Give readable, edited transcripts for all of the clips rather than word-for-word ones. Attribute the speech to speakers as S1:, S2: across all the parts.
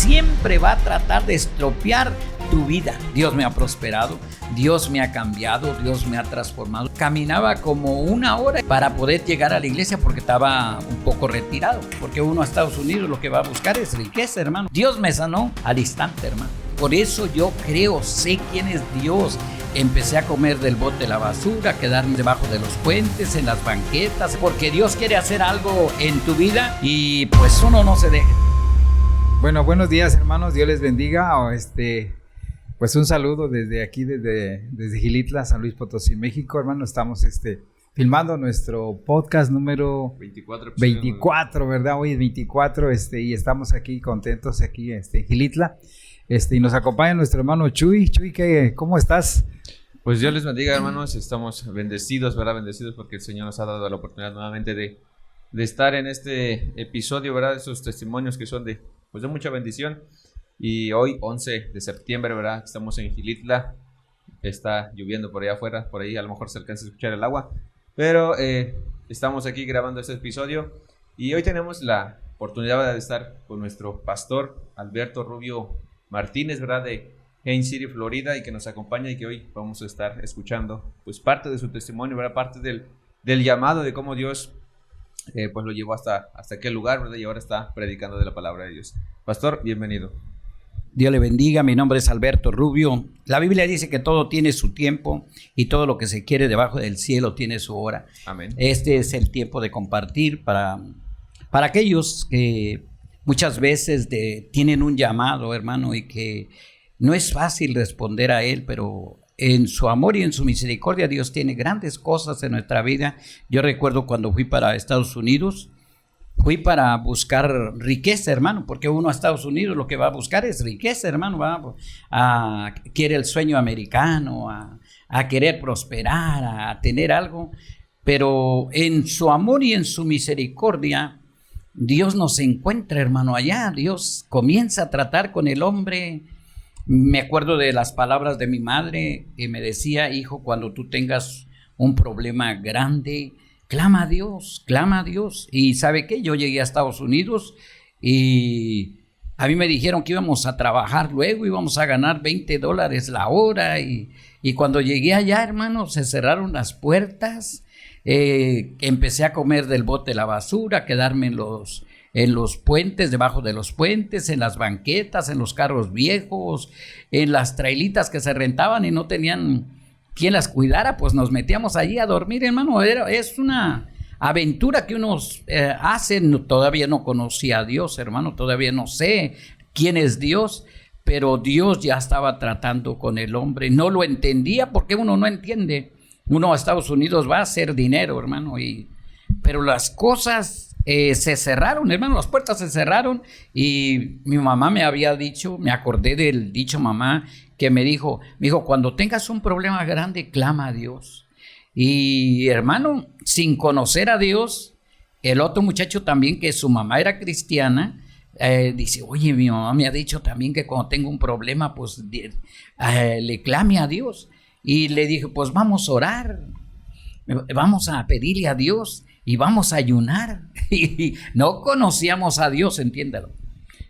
S1: siempre va a tratar de estropear tu vida. Dios me ha prosperado, Dios me ha cambiado, Dios me ha transformado. Caminaba como 1 hora para poder llegar a la iglesia porque estaba un poco retirado, porque uno a Estados Unidos lo que va a buscar es riqueza, hermano. Dios me sanó al instante, hermano. Por eso yo creo, sé quién es Dios. Empecé a comer del bote de la basura, a quedarme debajo de los puentes, en las banquetas, porque Dios quiere hacer algo en tu vida y pues uno no se deje.
S2: Bueno, buenos días, hermanos, Dios les bendiga. Pues un saludo desde aquí, desde Xilitla, San Luis Potosí, México, hermano. Estamos filmando nuestro podcast número 24, ¿verdad? Hoy es 24, y estamos aquí contentos aquí en Xilitla. Y nos acompaña nuestro hermano Chuy. Chuy, ¿cómo estás?
S3: Pues Dios les bendiga, hermanos. Estamos bendecidos, ¿verdad? Bendecidos porque el Señor nos ha dado la oportunidad nuevamente de estar en este episodio, ¿verdad? Esos testimonios que son de mucha bendición. Y hoy, 11 de septiembre, ¿verdad? Estamos en Xilitla. Está lloviendo por allá afuera. Por ahí a lo mejor se alcanza a escuchar el agua. Pero estamos aquí grabando este episodio. Y hoy tenemos la oportunidad de estar con nuestro pastor Alberto Rubio Martínez, ¿verdad? De Haines City, Florida, y que nos acompaña y que hoy vamos a estar escuchando pues parte de su testimonio, ¿verdad? Parte del llamado de cómo Dios pues lo llevó hasta aquel lugar, ¿verdad? Y ahora está predicando de la palabra de Dios. Pastor, bienvenido.
S1: Dios le bendiga, mi nombre es Alberto Rubio. La Biblia dice que todo tiene su tiempo y todo lo que se quiere debajo del cielo tiene su hora.
S3: Amén.
S1: Este es el tiempo de compartir para aquellos que muchas veces tienen un llamado, hermano, y que no es fácil responder a él, pero en su amor y en su misericordia Dios tiene grandes cosas en nuestra vida. Yo recuerdo cuando fui para Estados Unidos, fui para buscar riqueza, hermano, porque uno a Estados Unidos lo que va a buscar es riqueza, hermano, quiere el sueño americano, a querer prosperar, a tener algo, pero en su amor y en su misericordia Dios nos encuentra, hermano, allá. Dios comienza a tratar con el hombre. Me acuerdo de las palabras de mi madre que me decía: hijo, cuando tú tengas un problema grande, clama a Dios, clama a Dios. Y ¿sabe qué? Yo llegué a Estados Unidos y a mí me dijeron que íbamos a trabajar luego, íbamos a ganar $20 la hora. Y cuando llegué allá, hermano, se cerraron las puertas. Empecé a comer del bote de la basura, a quedarme en los puentes, debajo de los puentes, en las banquetas, en los carros viejos, en las trailitas que se rentaban y no tenían quien las cuidara, pues nos metíamos allí a dormir, hermano. Es una aventura que unos hacen. Todavía no conocía a Dios, hermano, todavía no sé quién es Dios, pero Dios ya estaba tratando con el hombre. No lo entendía porque uno no entiende. Uno a Estados Unidos va a hacer dinero, hermano, pero las cosas se cerraron, hermano, las puertas se cerraron. Y mi mamá me había dicho, me acordé del dicho mamá, que me dijo, cuando tengas un problema grande, clama a Dios. Y hermano, sin conocer a Dios, el otro muchacho también, que su mamá era cristiana, dice: oye, mi mamá me ha dicho también que cuando tengo un problema, pues le clame a Dios. Y le dije: pues vamos a orar, vamos a pedirle a Dios y vamos a ayunar. Y no conocíamos a Dios, entiéndalo.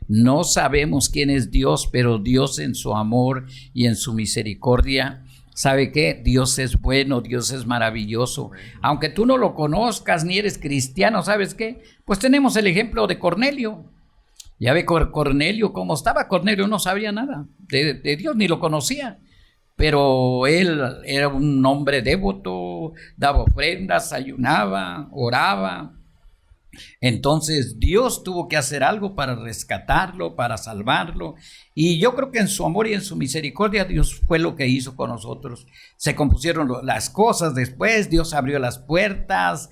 S1: No sabemos quién es Dios, pero Dios en su amor y en su misericordia, ¿sabe qué? Dios es bueno, Dios es maravilloso. Aunque tú no lo conozcas ni eres cristiano, ¿sabes qué? Pues tenemos el ejemplo de Cornelio. Ya ve Cornelio, cómo estaba. Cornelio no sabía nada de Dios, ni lo conocía. Pero él era un hombre devoto, daba ofrendas, ayunaba, oraba. Entonces Dios tuvo que hacer algo para rescatarlo, para salvarlo. Y yo creo que en su amor y en su misericordia Dios fue lo que hizo con nosotros. Se compusieron las cosas después, Dios abrió las puertas,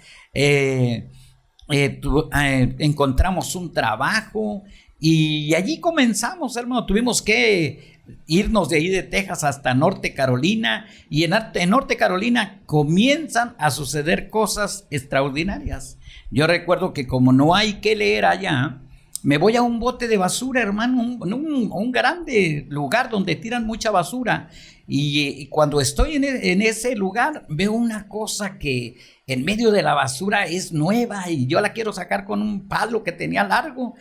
S1: encontramos un trabajo y allí comenzamos, hermano. Tuvimos que irnos de ahí de Texas hasta Norte Carolina, y en Norte Carolina comienzan a suceder cosas extraordinarias. Yo recuerdo que como no hay que leer allá, me voy a un bote de basura, hermano, un grande lugar donde tiran mucha basura, y cuando estoy en ese lugar veo una cosa que en medio de la basura es nueva y yo la quiero sacar con un palo que tenía largo.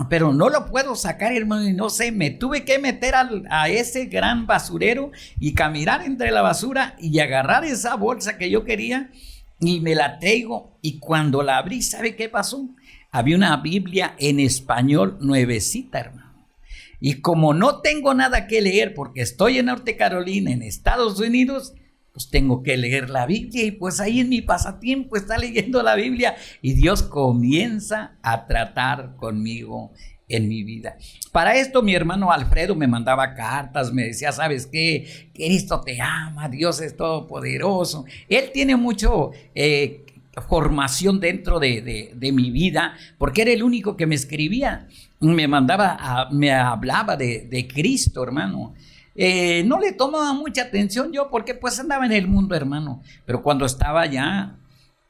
S1: pero no lo puedo sacar, hermano, y no sé, me tuve que meter a ese gran basurero y caminar entre la basura y agarrar esa bolsa que yo quería y me la traigo, y cuando la abrí, ¿sabe qué pasó? Había una Biblia en español nuevecita, hermano, y como no tengo nada que leer porque estoy en Norte Carolina, en Estados Unidos, pues tengo que leer la Biblia, y pues ahí en mi pasatiempo está leyendo la Biblia, y Dios comienza a tratar conmigo en mi vida. Para esto mi hermano Alfredo me mandaba cartas, me decía, ¿sabes qué? Cristo te ama, Dios es todopoderoso. Él tiene mucho formación dentro de mi vida, porque era el único que me escribía, me hablaba de Cristo, hermano. No le tomaba mucha atención yo, porque pues andaba en el mundo, hermano, pero cuando estaba allá,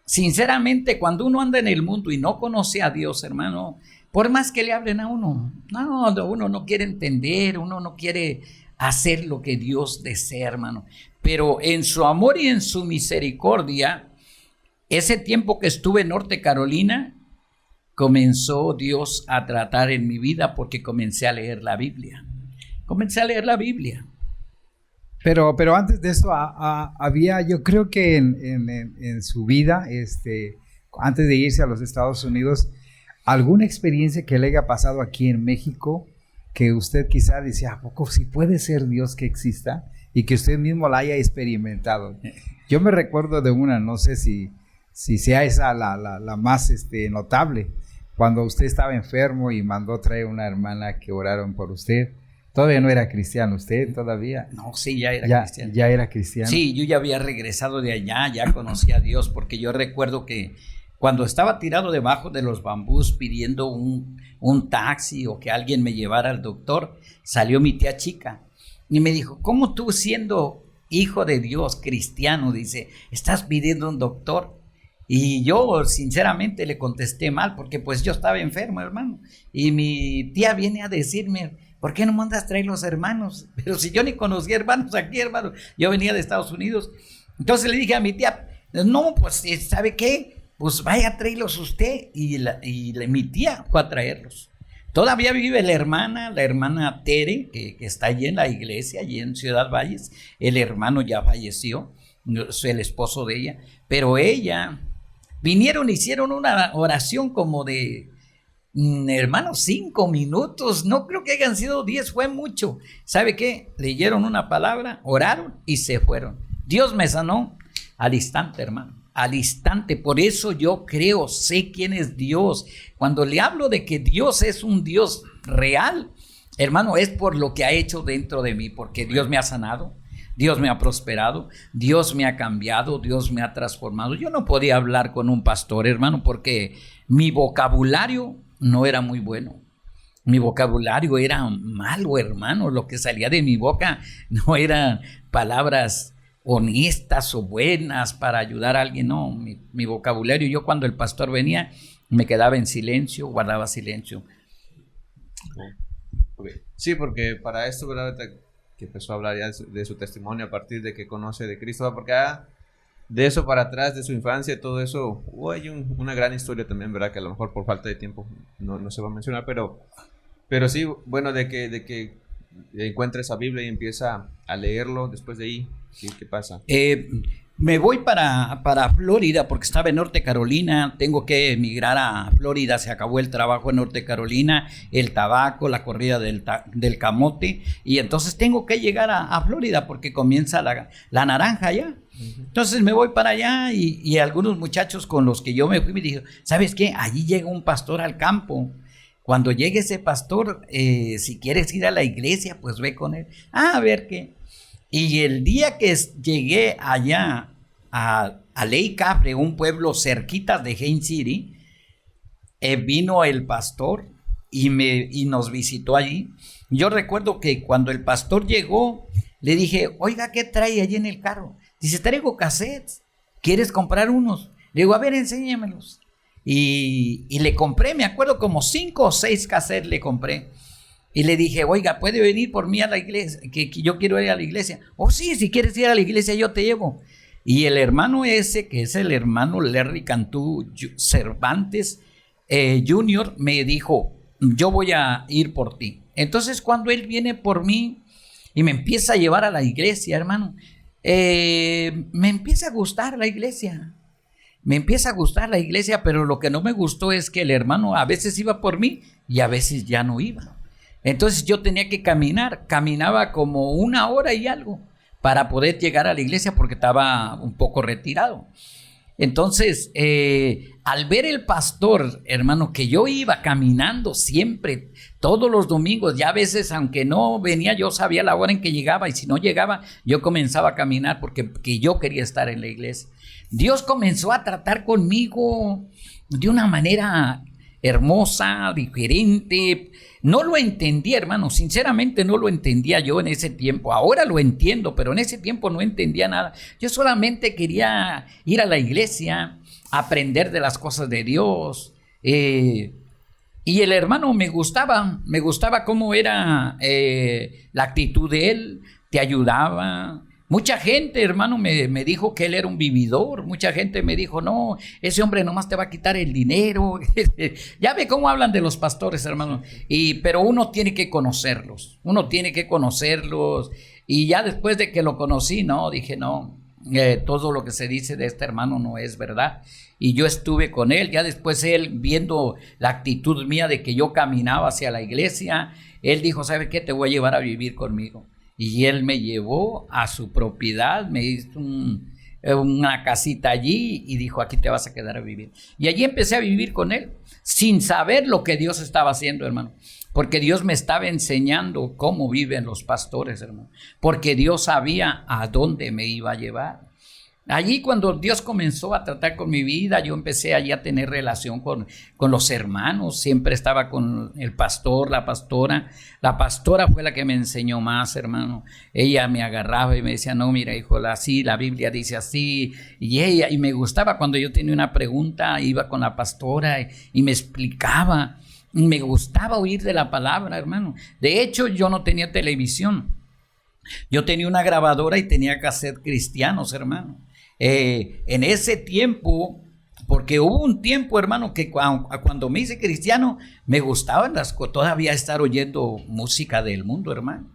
S1: sinceramente, cuando uno anda en el mundo y no conoce a Dios, hermano, por más que le hablen a uno, uno no quiere entender, uno no quiere hacer lo que Dios desea, hermano. Pero en su amor y en su misericordia, ese tiempo que estuve en Norte Carolina, comenzó Dios a tratar en mi vida, porque comencé a leer la Biblia.
S2: Pero antes de eso, había, yo creo que en su vida, antes de irse a los Estados Unidos, alguna experiencia que le haya pasado aquí en México, que usted quizá decía, ¿a poco sí puede ser Dios que exista? Y que usted mismo la haya experimentado. Yo me recuerdo de una, no sé si sea esa la más notable, cuando usted estaba enfermo y mandó traer una hermana que oraron por usted. Todavía no era cristiano usted, todavía.
S1: No, sí, ya era cristiano.
S2: Ya era cristiano.
S1: Sí, yo ya había regresado de allá, ya conocía a Dios, porque yo recuerdo que cuando estaba tirado debajo de los bambús pidiendo un taxi o que alguien me llevara al doctor, salió mi tía chica y me dijo, ¿cómo tú, siendo hijo de Dios, cristiano, dice, estás pidiendo un doctor? Y yo sinceramente le contesté mal, porque pues yo estaba enfermo, hermano, y mi tía viene a decirme, ¿por qué no mandas traer los hermanos? Pero si yo ni conocía hermanos aquí, hermano, yo venía de Estados Unidos. Entonces le dije a mi tía, no, pues ¿sabe qué? Pues vaya a traerlos usted. Y mi tía fue a traerlos. Todavía vive la hermana Tere, que está allí en la iglesia, allí en Ciudad Valles. El hermano ya falleció, el esposo de ella, pero ella vinieron, hicieron una oración como de, hermanos, 5 minutos, no creo que hayan sido 10, fue mucho. ¿Sabe qué? Leyeron una palabra, oraron y se fueron. Dios me sanó al instante, hermano, al instante. Por eso yo creo, sé quién es Dios. Cuando le hablo de que Dios es un Dios real, hermano, es por lo que ha hecho dentro de mí, porque Dios me ha sanado, Dios me ha prosperado, Dios me ha cambiado, Dios me ha transformado. Yo no podía hablar con un pastor, hermano, porque mi vocabulario no era muy bueno. Mi vocabulario era malo, hermano. Lo que salía de mi boca no eran palabras honestas o buenas para ayudar a alguien. No, mi vocabulario, yo cuando el pastor venía me quedaba en silencio, guardaba silencio.
S3: Sí, porque para esto, ¿verdad? Que empezó a hablar ya de su testimonio a partir de que conoce de Cristo, porque de eso para atrás, de su infancia, todo eso, hay una gran historia también, ¿verdad? Que a lo mejor por falta de tiempo no se va a mencionar, pero sí, bueno, de que encuentra esa Biblia y empieza a leerlo. Después de ahí, ¿sí? ¿Qué pasa?
S1: Me voy para Florida, porque estaba en Norte Carolina, tengo que emigrar a Florida, se acabó el trabajo en Norte Carolina, el tabaco, la corrida del camote, y entonces tengo que llegar a Florida porque comienza la naranja allá. Entonces me voy para allá y algunos muchachos con los que yo me fui me dijeron, ¿sabes qué? Allí llega un pastor al campo. Cuando llegue ese pastor, si quieres ir a la iglesia, pues ve con él. A ver qué. Y el día que llegué allá a Lake Capre, un pueblo cerquita de Haines City, vino el pastor y nos visitó allí. Yo recuerdo que cuando el pastor llegó, le dije, oiga, ¿qué trae allí en el carro? Dice, traigo cassettes, ¿quieres comprar unos? Le digo, a ver, enséñamelos. Y le compré, me acuerdo, como 5 o 6 cassettes le compré. Y le dije, oiga, ¿puede venir por mí a la iglesia? Que yo quiero ir a la iglesia. Oh, sí, si quieres ir a la iglesia, yo te llevo. Y el hermano ese, que es el hermano Larry Cantú Cervantes Jr., me dijo, yo voy a ir por ti. Entonces cuando él viene por mí y me empieza a llevar a la iglesia, hermano, me empieza a gustar la iglesia. Me empieza a gustar la iglesia, pero lo que no me gustó es que el hermano a veces iba por mí y a veces ya no iba. Entonces yo tenía que caminar, caminaba como 1 hora y algo para poder llegar a la iglesia porque estaba un poco retirado. Entonces, al ver el pastor, hermano, que yo iba caminando siempre, todos los domingos, ya a veces, aunque no venía, yo sabía la hora en que llegaba, y si no llegaba, yo comenzaba a caminar porque yo quería estar en la iglesia. Dios comenzó a tratar conmigo de una manera hermosa, diferente. No lo entendía, hermano, sinceramente no lo entendía yo en ese tiempo. Ahora lo entiendo, pero en ese tiempo no entendía nada. Yo solamente quería ir a la iglesia, aprender de las cosas de Dios. Y el hermano me gustaba cómo era la actitud de él, te ayudaba. Mucha gente, hermano, me dijo que él era un vividor. Mucha gente me dijo, no, ese hombre nomás te va a quitar el dinero. Ya ve cómo hablan de los pastores, hermano. Pero uno tiene que conocerlos. Y ya después de que lo conocí, no, dije, no, todo lo que se dice de este hermano no es verdad. Y yo estuve con él. Ya después él, viendo la actitud mía de que yo caminaba hacia la iglesia, él dijo, ¿sabe qué? Te voy a llevar a vivir conmigo. Y él me llevó a su propiedad, me hizo una casita allí y dijo, aquí te vas a quedar a vivir. Y allí empecé a vivir con él, sin saber lo que Dios estaba haciendo, hermano. Porque Dios me estaba enseñando cómo viven los pastores, hermano. Porque Dios sabía a dónde me iba a llevar. Allí cuando Dios comenzó a tratar con mi vida, yo empecé allí a tener relación con los hermanos. Siempre estaba con el pastor, la pastora. La pastora fue la que me enseñó más, hermano. Ella me agarraba y me decía, no, mira, hijo, así, la Biblia dice así. Y me gustaba cuando yo tenía una pregunta, iba con la pastora y me explicaba. Me gustaba oír de la palabra, hermano. De hecho, yo no tenía televisión. Yo tenía una grabadora y tenía cassette cristianos, hermano. En ese tiempo, porque hubo un tiempo, hermano, que cuando me hice cristiano, me gustaba todavía estar oyendo música del mundo, hermano.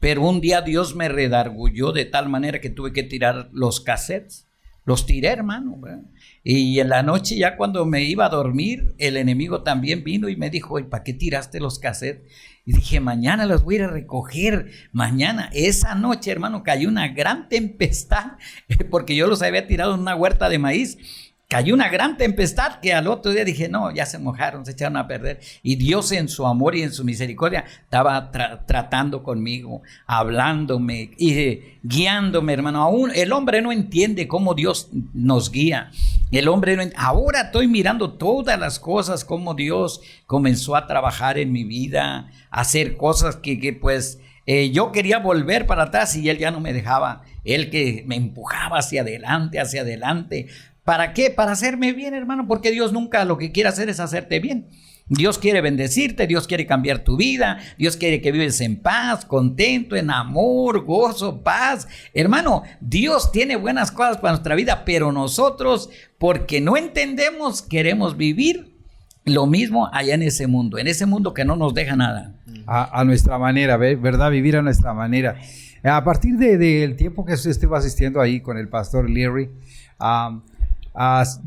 S1: Pero un día Dios me redargulló de tal manera que tuve que tirar los cassettes. Los tiré, hermano, ¿verdad? Y en la noche, ya cuando me iba a dormir, el enemigo también vino y me dijo, ¿y para qué tiraste los cassettes? Y dije, mañana los voy a ir a recoger, mañana. Esa noche, hermano, cayó una gran tempestad, porque yo los había tirado en una huerta de maíz. Cayó una gran tempestad que al otro día dije, no, ya se mojaron, se echaron a perder. Y Dios en su amor y en su misericordia estaba tratando conmigo, hablándome y guiándome, hermano. Aún el hombre no entiende cómo Dios nos guía. Ahora estoy mirando todas las cosas, cómo Dios comenzó a trabajar en mi vida, a hacer cosas que pues yo quería volver para atrás y Él ya no me dejaba. Él que me empujaba hacia adelante. ¿Para qué? Para hacerme bien, hermano, porque Dios nunca lo que quiere hacer es hacerte bien. Dios quiere bendecirte, Dios quiere cambiar tu vida, Dios quiere que vives en paz, contento, en amor, gozo, paz. Hermano, Dios tiene buenas cosas para nuestra vida, pero nosotros, porque no entendemos, queremos vivir lo mismo allá en ese mundo que no nos deja nada.
S2: A nuestra manera, ¿verdad? Vivir a nuestra manera. A partir del tiempo que usted estuvo asistiendo ahí con el pastor Leary,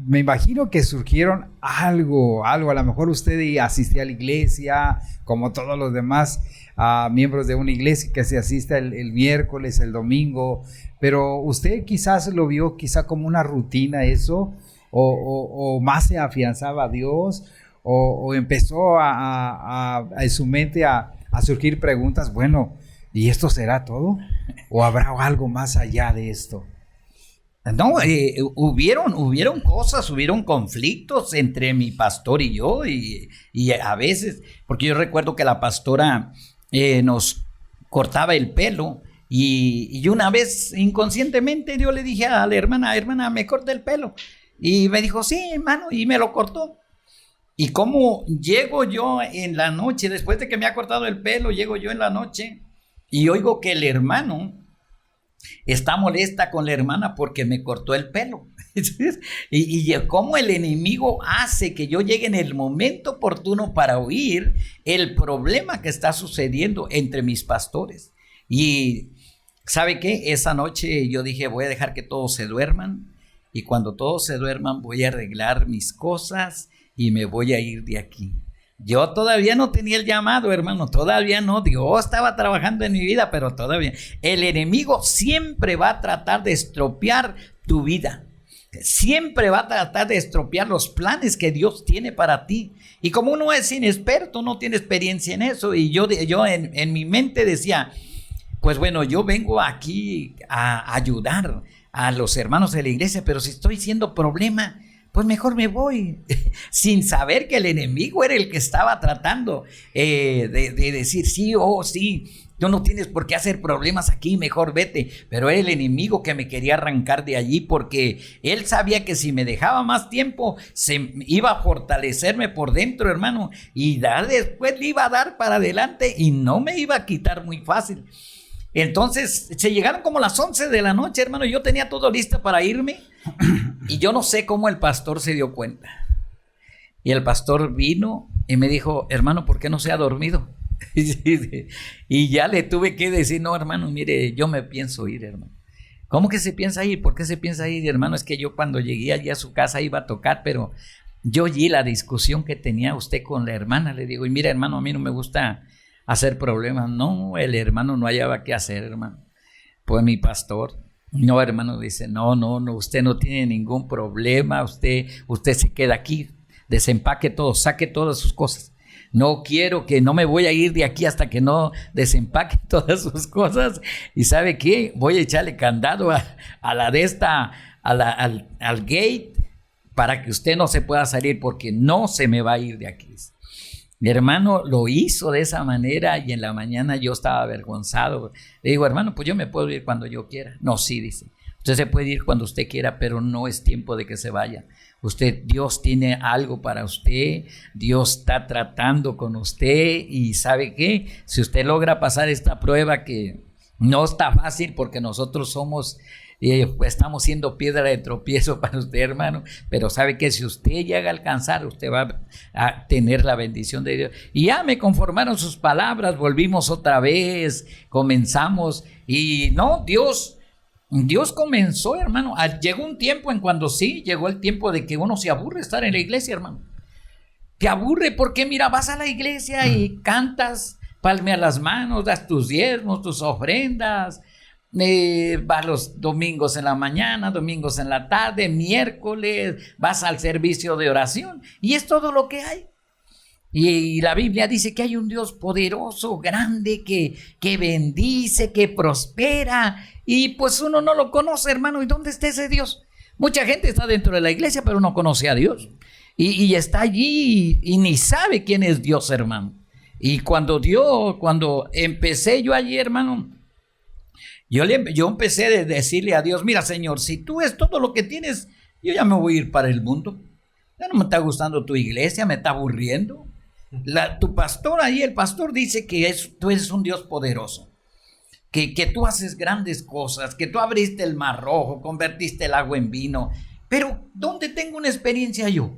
S2: me imagino que surgieron algo, a lo mejor usted asistía a la iglesia, como todos los demás miembros de una iglesia que se asista el miércoles, el domingo, pero usted quizás lo vio quizá como una rutina eso, o más se afianzaba a Dios, o empezó en su mente a surgir preguntas, bueno, ¿y esto será todo? ¿O habrá algo más allá de esto?
S1: No, hubieron cosas, hubieron conflictos entre mi pastor y yo y a veces, porque yo recuerdo que la pastora nos cortaba el pelo y una vez inconscientemente yo le dije a la hermana, me corta el pelo y me dijo, sí, hermano, y me lo cortó. Y como llego yo en la noche, después de que me ha cortado el pelo, llego yo en la noche y oigo que el hermano Está molesta con la hermana porque me cortó el pelo. Y cómo el enemigo hace que yo llegue en el momento oportuno para oír el problema que está sucediendo entre mis pastores. Y ¿sabe qué? Esa noche yo dije, voy a dejar que todos se duerman, y cuando todos se duerman voy a arreglar mis cosas y me voy a ir de aquí. Yo todavía no tenía el llamado, hermano, todavía no. Dios estaba trabajando en mi vida, pero todavía. El enemigo siempre va a tratar de estropear tu vida. Siempre va a tratar de estropear los planes que Dios tiene para ti. Y como uno es inexperto, no tiene experiencia en eso. Y yo en mi mente decía, pues bueno, yo vengo aquí a ayudar a los hermanos de la iglesia, pero si estoy siendo problema, pues mejor me voy, sin saber que el enemigo era el que estaba tratando de decir, sí, tú no tienes por qué hacer problemas aquí, mejor vete. Pero era el enemigo que me quería arrancar de allí, porque él sabía que si me dejaba más tiempo, se iba a fortalecerme por dentro, hermano, y después le iba a dar para adelante y no me iba a quitar muy fácil. Entonces se llegaron como las 11 de la noche, hermano, yo tenía todo listo para irme. Y yo no sé cómo el pastor se dio cuenta. Y el pastor vino y me dijo, hermano, ¿por qué no se ha dormido? Y ya le tuve que decir, no, hermano, mire, yo me pienso ir, hermano. ¿Cómo que se piensa ir? ¿Por qué se piensa ir, hermano? Es que yo cuando llegué allí a su casa iba a tocar, pero yo oí la discusión que tenía usted con la hermana. Le digo, y mira, hermano, a mí no me gusta hacer problemas. No, el hermano no hallaba qué hacer, hermano. Pues mi pastor, no, hermano, dice, no, usted no tiene ningún problema, usted se queda aquí, desempaque todo, saque todas sus cosas. No me voy a ir de aquí hasta que no desempaque todas sus cosas. ¿Y sabe qué? Voy a echarle candado al gate para que usted no se pueda salir, porque no se me va a ir de aquí. Mi hermano lo hizo de esa manera y en la mañana yo estaba avergonzado. Le digo, hermano, pues yo me puedo ir cuando yo quiera. No, sí, dice. Usted se puede ir cuando usted quiera, pero no es tiempo de que se vaya. Dios tiene algo para usted. Dios está tratando con usted. Y ¿sabe qué? Si usted logra pasar esta prueba, que no está fácil porque nosotros estamos siendo piedra de tropiezo para usted, hermano, pero sabe que si usted llega a alcanzar, usted va a tener la bendición de Dios. Y ya me conformaron sus palabras, volvimos otra vez, comenzamos, y no, Dios comenzó, hermano. Llegó un tiempo llegó el tiempo de que uno se aburre estar en la iglesia, hermano. Te aburre porque mira, vas a la iglesia y cantas, palmeas las manos, das tus diezmos, tus ofrendas, vas los domingos en la mañana, domingos en la tarde, miércoles, vas al servicio de oración y es todo lo que hay. Y la Biblia dice que hay un Dios poderoso, grande, que bendice, que prospera, y pues uno no lo conoce, hermano. ¿Y dónde está ese Dios? Mucha gente está dentro de la iglesia, pero no conoce a Dios, y está allí y ni sabe quién es Dios, hermano. Y cuando empecé yo allí, hermano, yo empecé a decirle a Dios, mira, Señor, si tú es todo lo que tienes, yo ya me voy a ir para el mundo. Ya no me está gustando tu iglesia, me está aburriendo. Tu pastor ahí, el pastor dice que tú eres un Dios poderoso, que tú haces grandes cosas, que tú abriste el mar rojo, convertiste el agua en vino. Pero ¿dónde tengo una experiencia yo?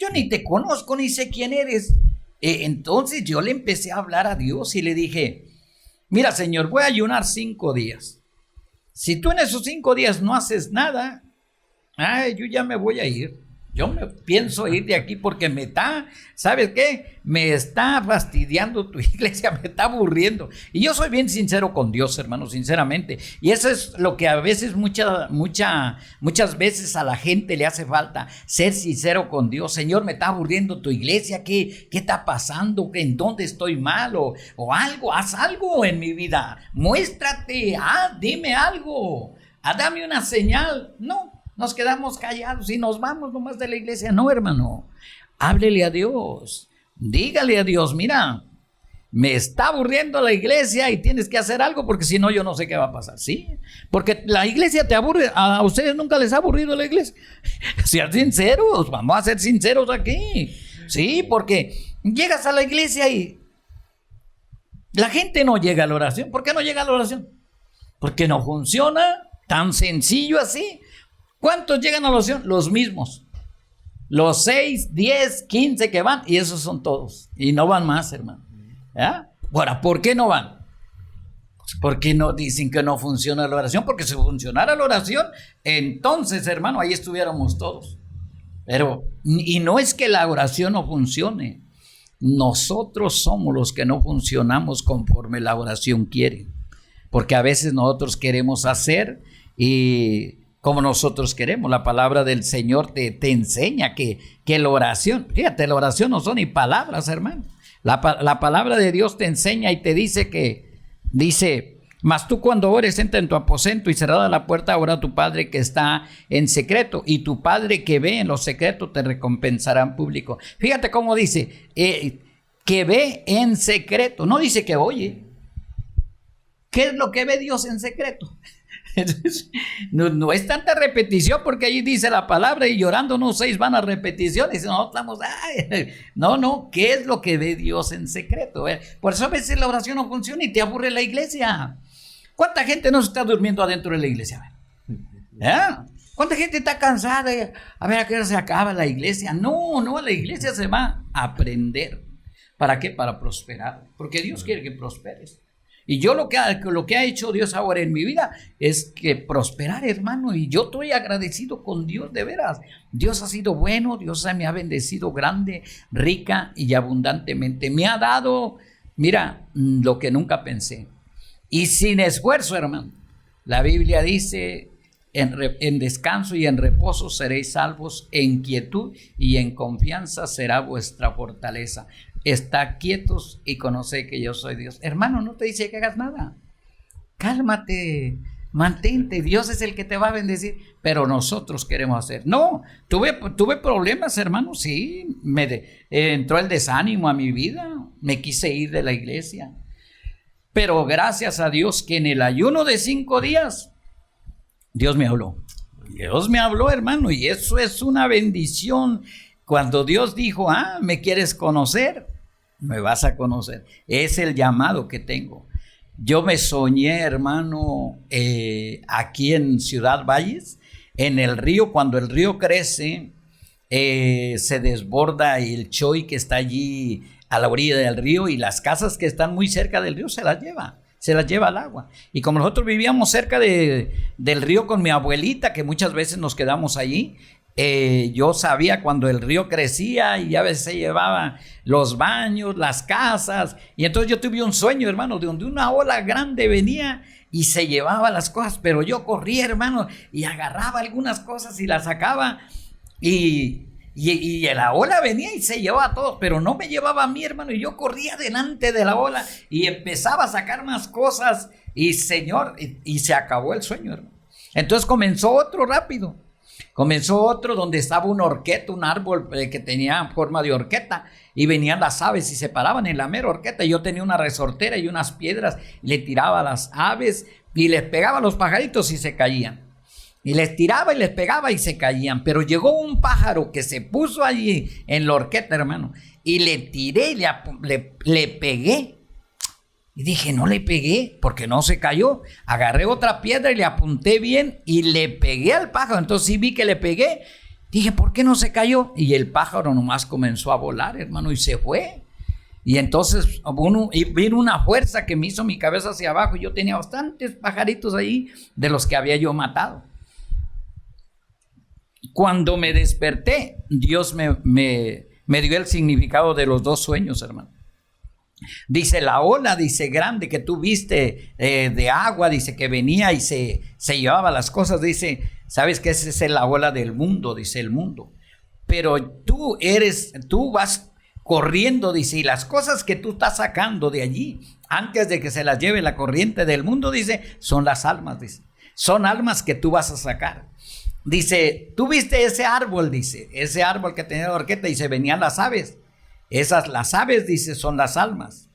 S1: Yo ni te conozco, ni sé quién eres. Entonces yo le empecé a hablar a Dios y le dije, mira, Señor, voy a ayunar 5 días. Si tú en esos 5 días no haces nada, yo ya me voy a ir. Yo me pienso ir de aquí porque ¿sabes qué? Me está fastidiando tu iglesia, me está aburriendo. Y yo soy bien sincero con Dios, hermano, sinceramente. Y eso es lo que a veces, muchas veces a la gente le hace falta, ser sincero con Dios. Señor, me está aburriendo tu iglesia, ¿qué está pasando? ¿En dónde estoy mal? O algo, haz algo en mi vida. Muéstrate, dime algo, dame una señal. No. Nos quedamos callados y nos vamos nomás de la iglesia. No, hermano, háblele a Dios, dígale a Dios, mira, me está aburriendo la iglesia y tienes que hacer algo, porque si no yo no sé qué va a pasar. Sí, porque la iglesia te aburre. A ustedes nunca les ha aburrido la iglesia. Sean sinceros, vamos a ser sinceros aquí. Sí, porque llegas a la iglesia y la gente no llega a la oración. ¿Por qué no llega a la oración? Porque no funciona, tan sencillo así. ¿Cuántos llegan a la oración? Los mismos. Los 6, 10, 15 que van, y esos son todos. Y no van más, hermano. ¿Ya? Ahora, ¿por qué no van? Pues porque no dicen que no funciona la oración. Porque si funcionara la oración, entonces, hermano, ahí estuviéramos todos. Pero, y no es que la oración no funcione. Nosotros somos los que no funcionamos conforme la oración quiere. Porque a veces nosotros queremos hacer y como nosotros queremos. La palabra del Señor te enseña que la oración, fíjate, la oración no son ni palabras, hermano. La palabra de Dios te enseña y te dice, mas tú cuando ores, entra en tu aposento y cerrada la puerta, ora a tu Padre que está en secreto, y tu Padre que ve en lo secreto te recompensará en público. Fíjate cómo dice, que ve en secreto, no dice que oye. ¿Qué es lo que ve Dios en secreto? No es tanta repetición, porque ahí dice la palabra y llorando no 6 van a repeticiones. No, estamos, no, ¿qué es lo que ve Dios en secreto? Por eso a veces la oración no funciona y te aburre la iglesia. ¿Cuánta gente no se está durmiendo adentro de la iglesia? ¿Cuánta gente está cansada? A ver, ¿a qué hora se acaba la iglesia? No, la iglesia se va a aprender. ¿Para qué? Para prosperar, porque Dios quiere que prosperes. Y yo lo que ha hecho Dios ahora en mi vida es que prosperar, hermano, y yo estoy agradecido con Dios, de veras. Dios ha sido bueno, Dios me ha bendecido grande, rica y abundantemente. Me ha dado, mira, lo que nunca pensé. Y sin esfuerzo, hermano. La Biblia dice, en descanso y en reposo seréis salvos, en quietud y en confianza será vuestra fortaleza. Está quietos y conoce que yo soy Dios. Hermano, no te dice que hagas nada. Cálmate, mantente. Dios es el que te va a bendecir. Pero nosotros queremos hacer. No, tuve problemas, hermano. Sí, entró el desánimo a mi vida. Me quise ir de la iglesia. Pero gracias a Dios que en el ayuno de 5 días, Dios me habló. Dios me habló, hermano. Y eso es una bendición. Cuando Dios dijo, ¿me quieres conocer? Me vas a conocer. Es el llamado que tengo. Yo me soñé, hermano, aquí en Ciudad Valles, en el río. Cuando el río crece, se desborda el choy que está allí a la orilla del río, y las casas que están muy cerca del río se las lleva al agua. Y como nosotros vivíamos cerca del río con mi abuelita, que muchas veces nos quedamos allí, yo sabía cuando el río crecía y a veces se llevaba los baños, las casas, y entonces yo tuve un sueño, hermano, de donde una ola grande venía y se llevaba las cosas, pero yo corría, hermano, y agarraba algunas cosas y las sacaba, y la ola venía y se llevaba a todos, pero no me llevaba a mí, hermano, y yo corría delante de la ola y empezaba a sacar más cosas, y Señor, y se acabó el sueño, hermano. Entonces comenzó otro rápido. Comenzó otro donde estaba una horqueta, un árbol que tenía forma de horqueta, y venían las aves y se paraban en la mera horqueta. Yo tenía una resortera y unas piedras, le tiraba a las aves y les pegaba a los pajaritos y se caían. Y les tiraba y les pegaba y se caían. Pero llegó un pájaro que se puso allí en la horqueta, hermano, y le tiré y le pegué. Y dije, no le pegué porque no se cayó. Agarré otra piedra y le apunté bien y le pegué al pájaro. Entonces sí vi que le pegué. Dije, ¿por qué no se cayó? Y el pájaro nomás comenzó a volar, hermano, y se fue. Y entonces vino una fuerza que me hizo mi cabeza hacia abajo. Y yo tenía bastantes pajaritos ahí de los que había yo matado. Cuando me desperté, Dios me dio el significado de los 2 sueños, hermano. Dice, la ola, dice, grande que tú viste de agua, dice, que venía y se llevaba las cosas, dice, sabes que esa es la ola del mundo, dice, el mundo. Pero tú vas corriendo, dice, y las cosas que tú estás sacando de allí, antes de que se las lleve la corriente del mundo, dice, son las almas, dice, son almas que tú vas a sacar. Dice, tú viste ese árbol, dice, ese árbol que tenía la horqueta, dice, venían las aves. Las aves, dice, son las almas.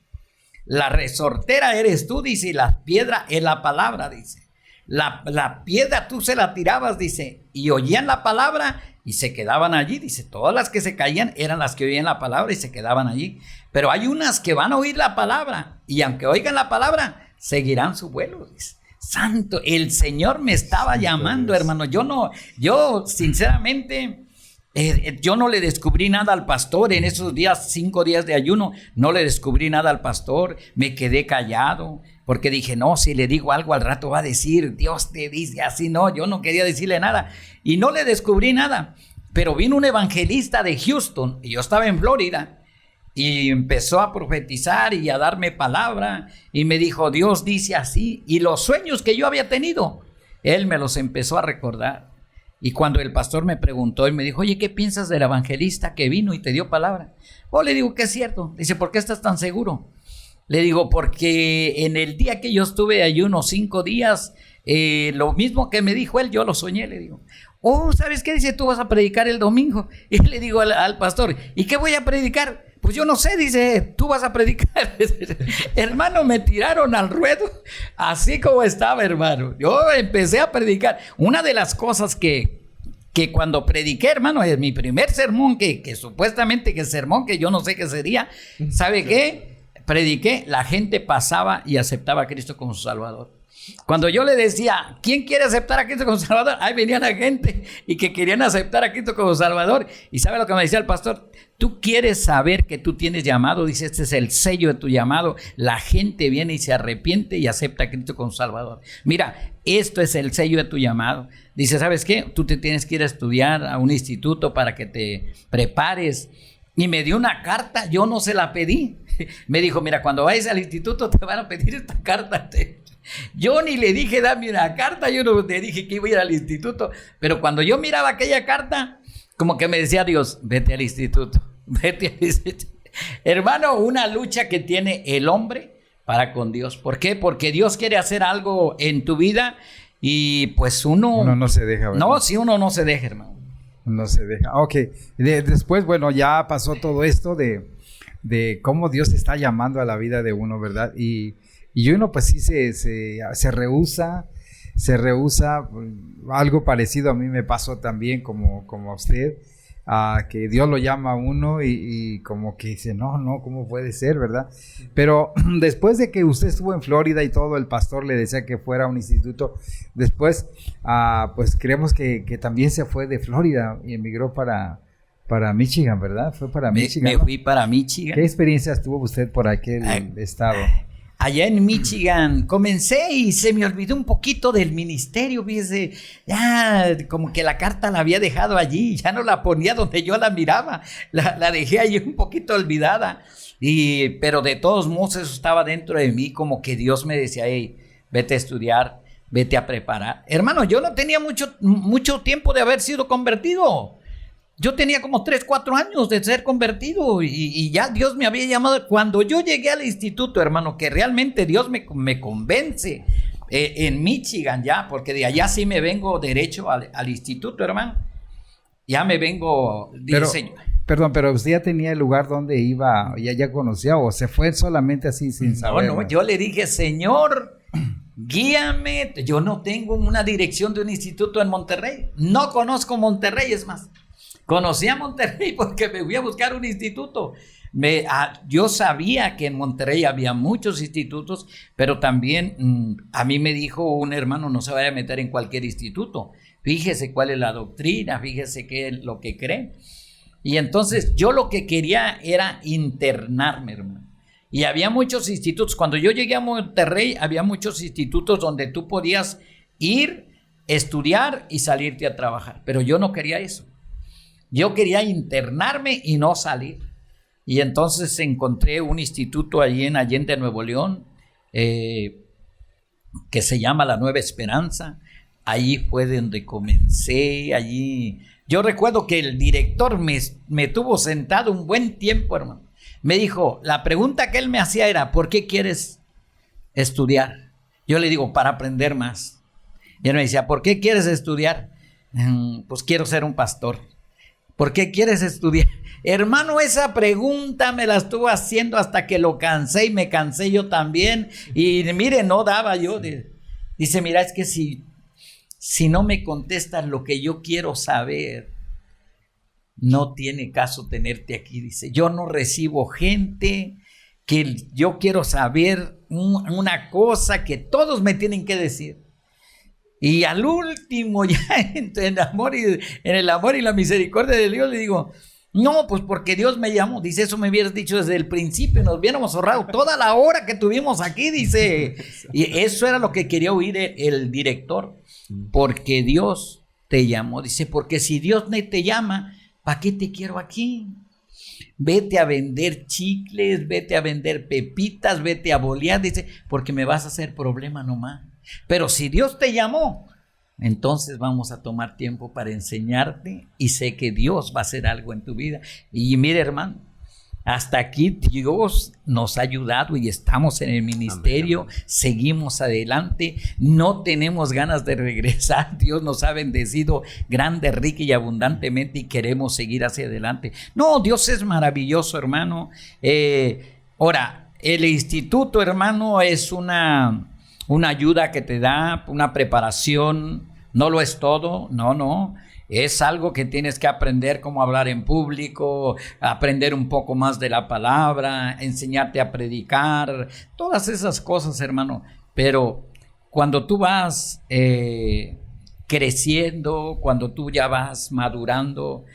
S1: La resortera eres tú, dice, y la piedra es la palabra, dice. La piedra tú se la tirabas, dice, y oían la palabra y se quedaban allí, dice. Todas las que se caían eran las que oían la palabra y se quedaban allí. Pero hay unas que van a oír la palabra y aunque oigan la palabra, seguirán su vuelo, dice. santo, el Señor me estaba llamando, hermano. Yo sinceramente, yo no le descubrí nada al pastor en esos días, 5 días de ayuno. No le descubrí nada al pastor, me quedé callado. Porque dije, no, si le digo algo al rato va a decir, Dios te dice así. No, yo no quería decirle nada. Y no le descubrí nada. Pero vino un evangelista de Houston, y yo estaba en Florida, y empezó a profetizar y a darme palabra. Y me dijo, Dios dice así. Y los sueños que yo había tenido, él me los empezó a recordar. Y cuando el pastor me preguntó y me dijo, oye, ¿qué piensas del evangelista que vino y te dio palabra? Le digo que es cierto. Dice, ¿por qué estás tan seguro? Le digo, porque en el día que yo estuve de ayuno 5 días, lo mismo que me dijo él, yo lo soñé, le digo. ¿Sabes qué? Dice, tú vas a predicar el domingo. Y le digo al pastor, ¿y qué voy a predicar? Pues yo no sé, dice, tú vas a predicar. Hermano, me tiraron al ruedo, así como estaba, hermano. Yo empecé a predicar. Una de las cosas que cuando prediqué, hermano, es mi primer sermón, que supuestamente que sermón, que yo no sé qué sería. ¿Sabe qué? Prediqué, la gente pasaba y aceptaba a Cristo como su Salvador. Cuando yo le decía, ¿quién quiere aceptar a Cristo como Salvador? Ahí venía la gente y que querían aceptar a Cristo como Salvador. ¿Y sabe lo que me decía el pastor? Tú quieres saber que tú tienes llamado. Dice, este es el sello de tu llamado. La gente viene y se arrepiente y acepta a Cristo como Salvador. Mira, esto es el sello de tu llamado. Dice, ¿sabes qué? Tú te tienes que ir a estudiar a un instituto para que te prepares. Y me dio una carta, yo no se la pedí. Me dijo, mira, cuando vayas al instituto te van a pedir esta carta. Yo ni le dije, dame una carta, yo no le dije que iba a ir al instituto. Pero cuando yo miraba aquella carta, como que me decía Dios, vete al instituto, vete al instituto. Hermano, una lucha que tiene el hombre para con Dios. ¿Por qué? Porque Dios quiere hacer algo en tu vida y pues uno
S2: no se deja, ¿verdad?
S1: No, si uno no se deja, hermano.
S2: No se deja. Ok. Después, bueno, ya pasó todo esto de cómo Dios está llamando a la vida de uno, ¿verdad? Y uno pues sí se rehúsa. Algo parecido a mí me pasó también como a usted, que Dios lo llama a uno y como que dice, no, ¿cómo puede ser, verdad? Pero después de que usted estuvo en Florida y todo, el pastor le decía que fuera a un instituto, después pues creemos que también se fue de Florida y emigró para Michigan, ¿verdad? Fue para Michigan.
S1: Me fui para Michigan.
S2: ¿Qué experiencias tuvo usted por aquel estado?
S1: Allá en Michigan comencé y se me olvidó un poquito del ministerio, fíjese, ya como que la carta la había dejado allí, ya no la ponía donde yo la miraba, la dejé allí un poquito olvidada, pero de todos modos eso estaba dentro de mí, como que Dios me decía, hey, vete a estudiar, vete a preparar. Hermano, yo no tenía mucho tiempo de haber sido convertido. Yo tenía como 3, 4 años de ser convertido y ya Dios me había llamado. Cuando yo llegué al instituto, hermano, que realmente Dios me convence en Michigan ya, porque de allá sí me vengo derecho al instituto, hermano. Ya me vengo, dice.
S2: Perdón, pero usted ya tenía el lugar donde iba, ya conocía o se fue solamente así sin saber.
S1: No, yo le dije, Señor, guíame. Yo no tengo una dirección de un instituto en Monterrey. No conozco Monterrey, es más. Conocí a Monterrey porque me fui a buscar un instituto. Yo sabía que en Monterrey había muchos institutos, pero también a mí me dijo un hermano, no se vaya a meter en cualquier instituto. Fíjese cuál es la doctrina, fíjese qué es lo que cree. Y entonces yo lo que quería era internarme, hermano. Y había muchos institutos. Cuando yo llegué a Monterrey, había muchos institutos donde tú podías ir, estudiar y salirte a trabajar. Pero yo no quería eso. Yo quería internarme y no salir. Y entonces encontré un instituto allí en Allende, Nuevo León, que se llama La Nueva Esperanza. Allí fue donde comencé, allí. Yo recuerdo que el director me tuvo sentado un buen tiempo, hermano. Me dijo, la pregunta que él me hacía era, ¿por qué quieres estudiar? Yo le digo, para aprender más. Y él me decía, ¿por qué quieres estudiar? Pues quiero ser un pastor. ¿Por qué quieres estudiar? Hermano, esa pregunta me la estuvo haciendo hasta que lo cansé y me cansé yo también. Y mire, no daba yo. Dice, mira, es que si no me contestas lo que yo quiero saber, no tiene caso tenerte aquí. Dice, yo no recibo gente que yo quiero saber una cosa que todos me tienen que decir. Y al último, ya en el amor y la misericordia de Dios, le digo, no, pues porque Dios me llamó. Dice, eso me hubieras dicho desde el principio, nos hubiéramos ahorrado toda la hora que tuvimos aquí, dice. Y eso era lo que quería oír el director, porque Dios te llamó. Dice, porque si Dios no te llama, ¿para qué te quiero aquí? Vete a vender chicles, vete a vender pepitas, vete a bolear, dice, porque me vas a hacer problema nomás. Pero si Dios te llamó, entonces vamos a tomar tiempo para enseñarte y sé que Dios va a hacer algo en tu vida. Y mire, hermano, hasta aquí Dios nos ha ayudado y estamos en el ministerio, amén, amén. Seguimos adelante, no tenemos ganas de regresar. Dios nos ha bendecido grande, rica y abundantemente y queremos seguir hacia adelante. No, Dios es maravilloso, hermano. Ahora, el instituto, hermano, es una ayuda que te da, una preparación, no lo es todo, no. Es algo que tienes que aprender cómo hablar en público, aprender un poco más de la palabra, enseñarte a predicar, todas esas cosas, hermano. Pero cuando tú vas creciendo, cuando tú ya vas madurando,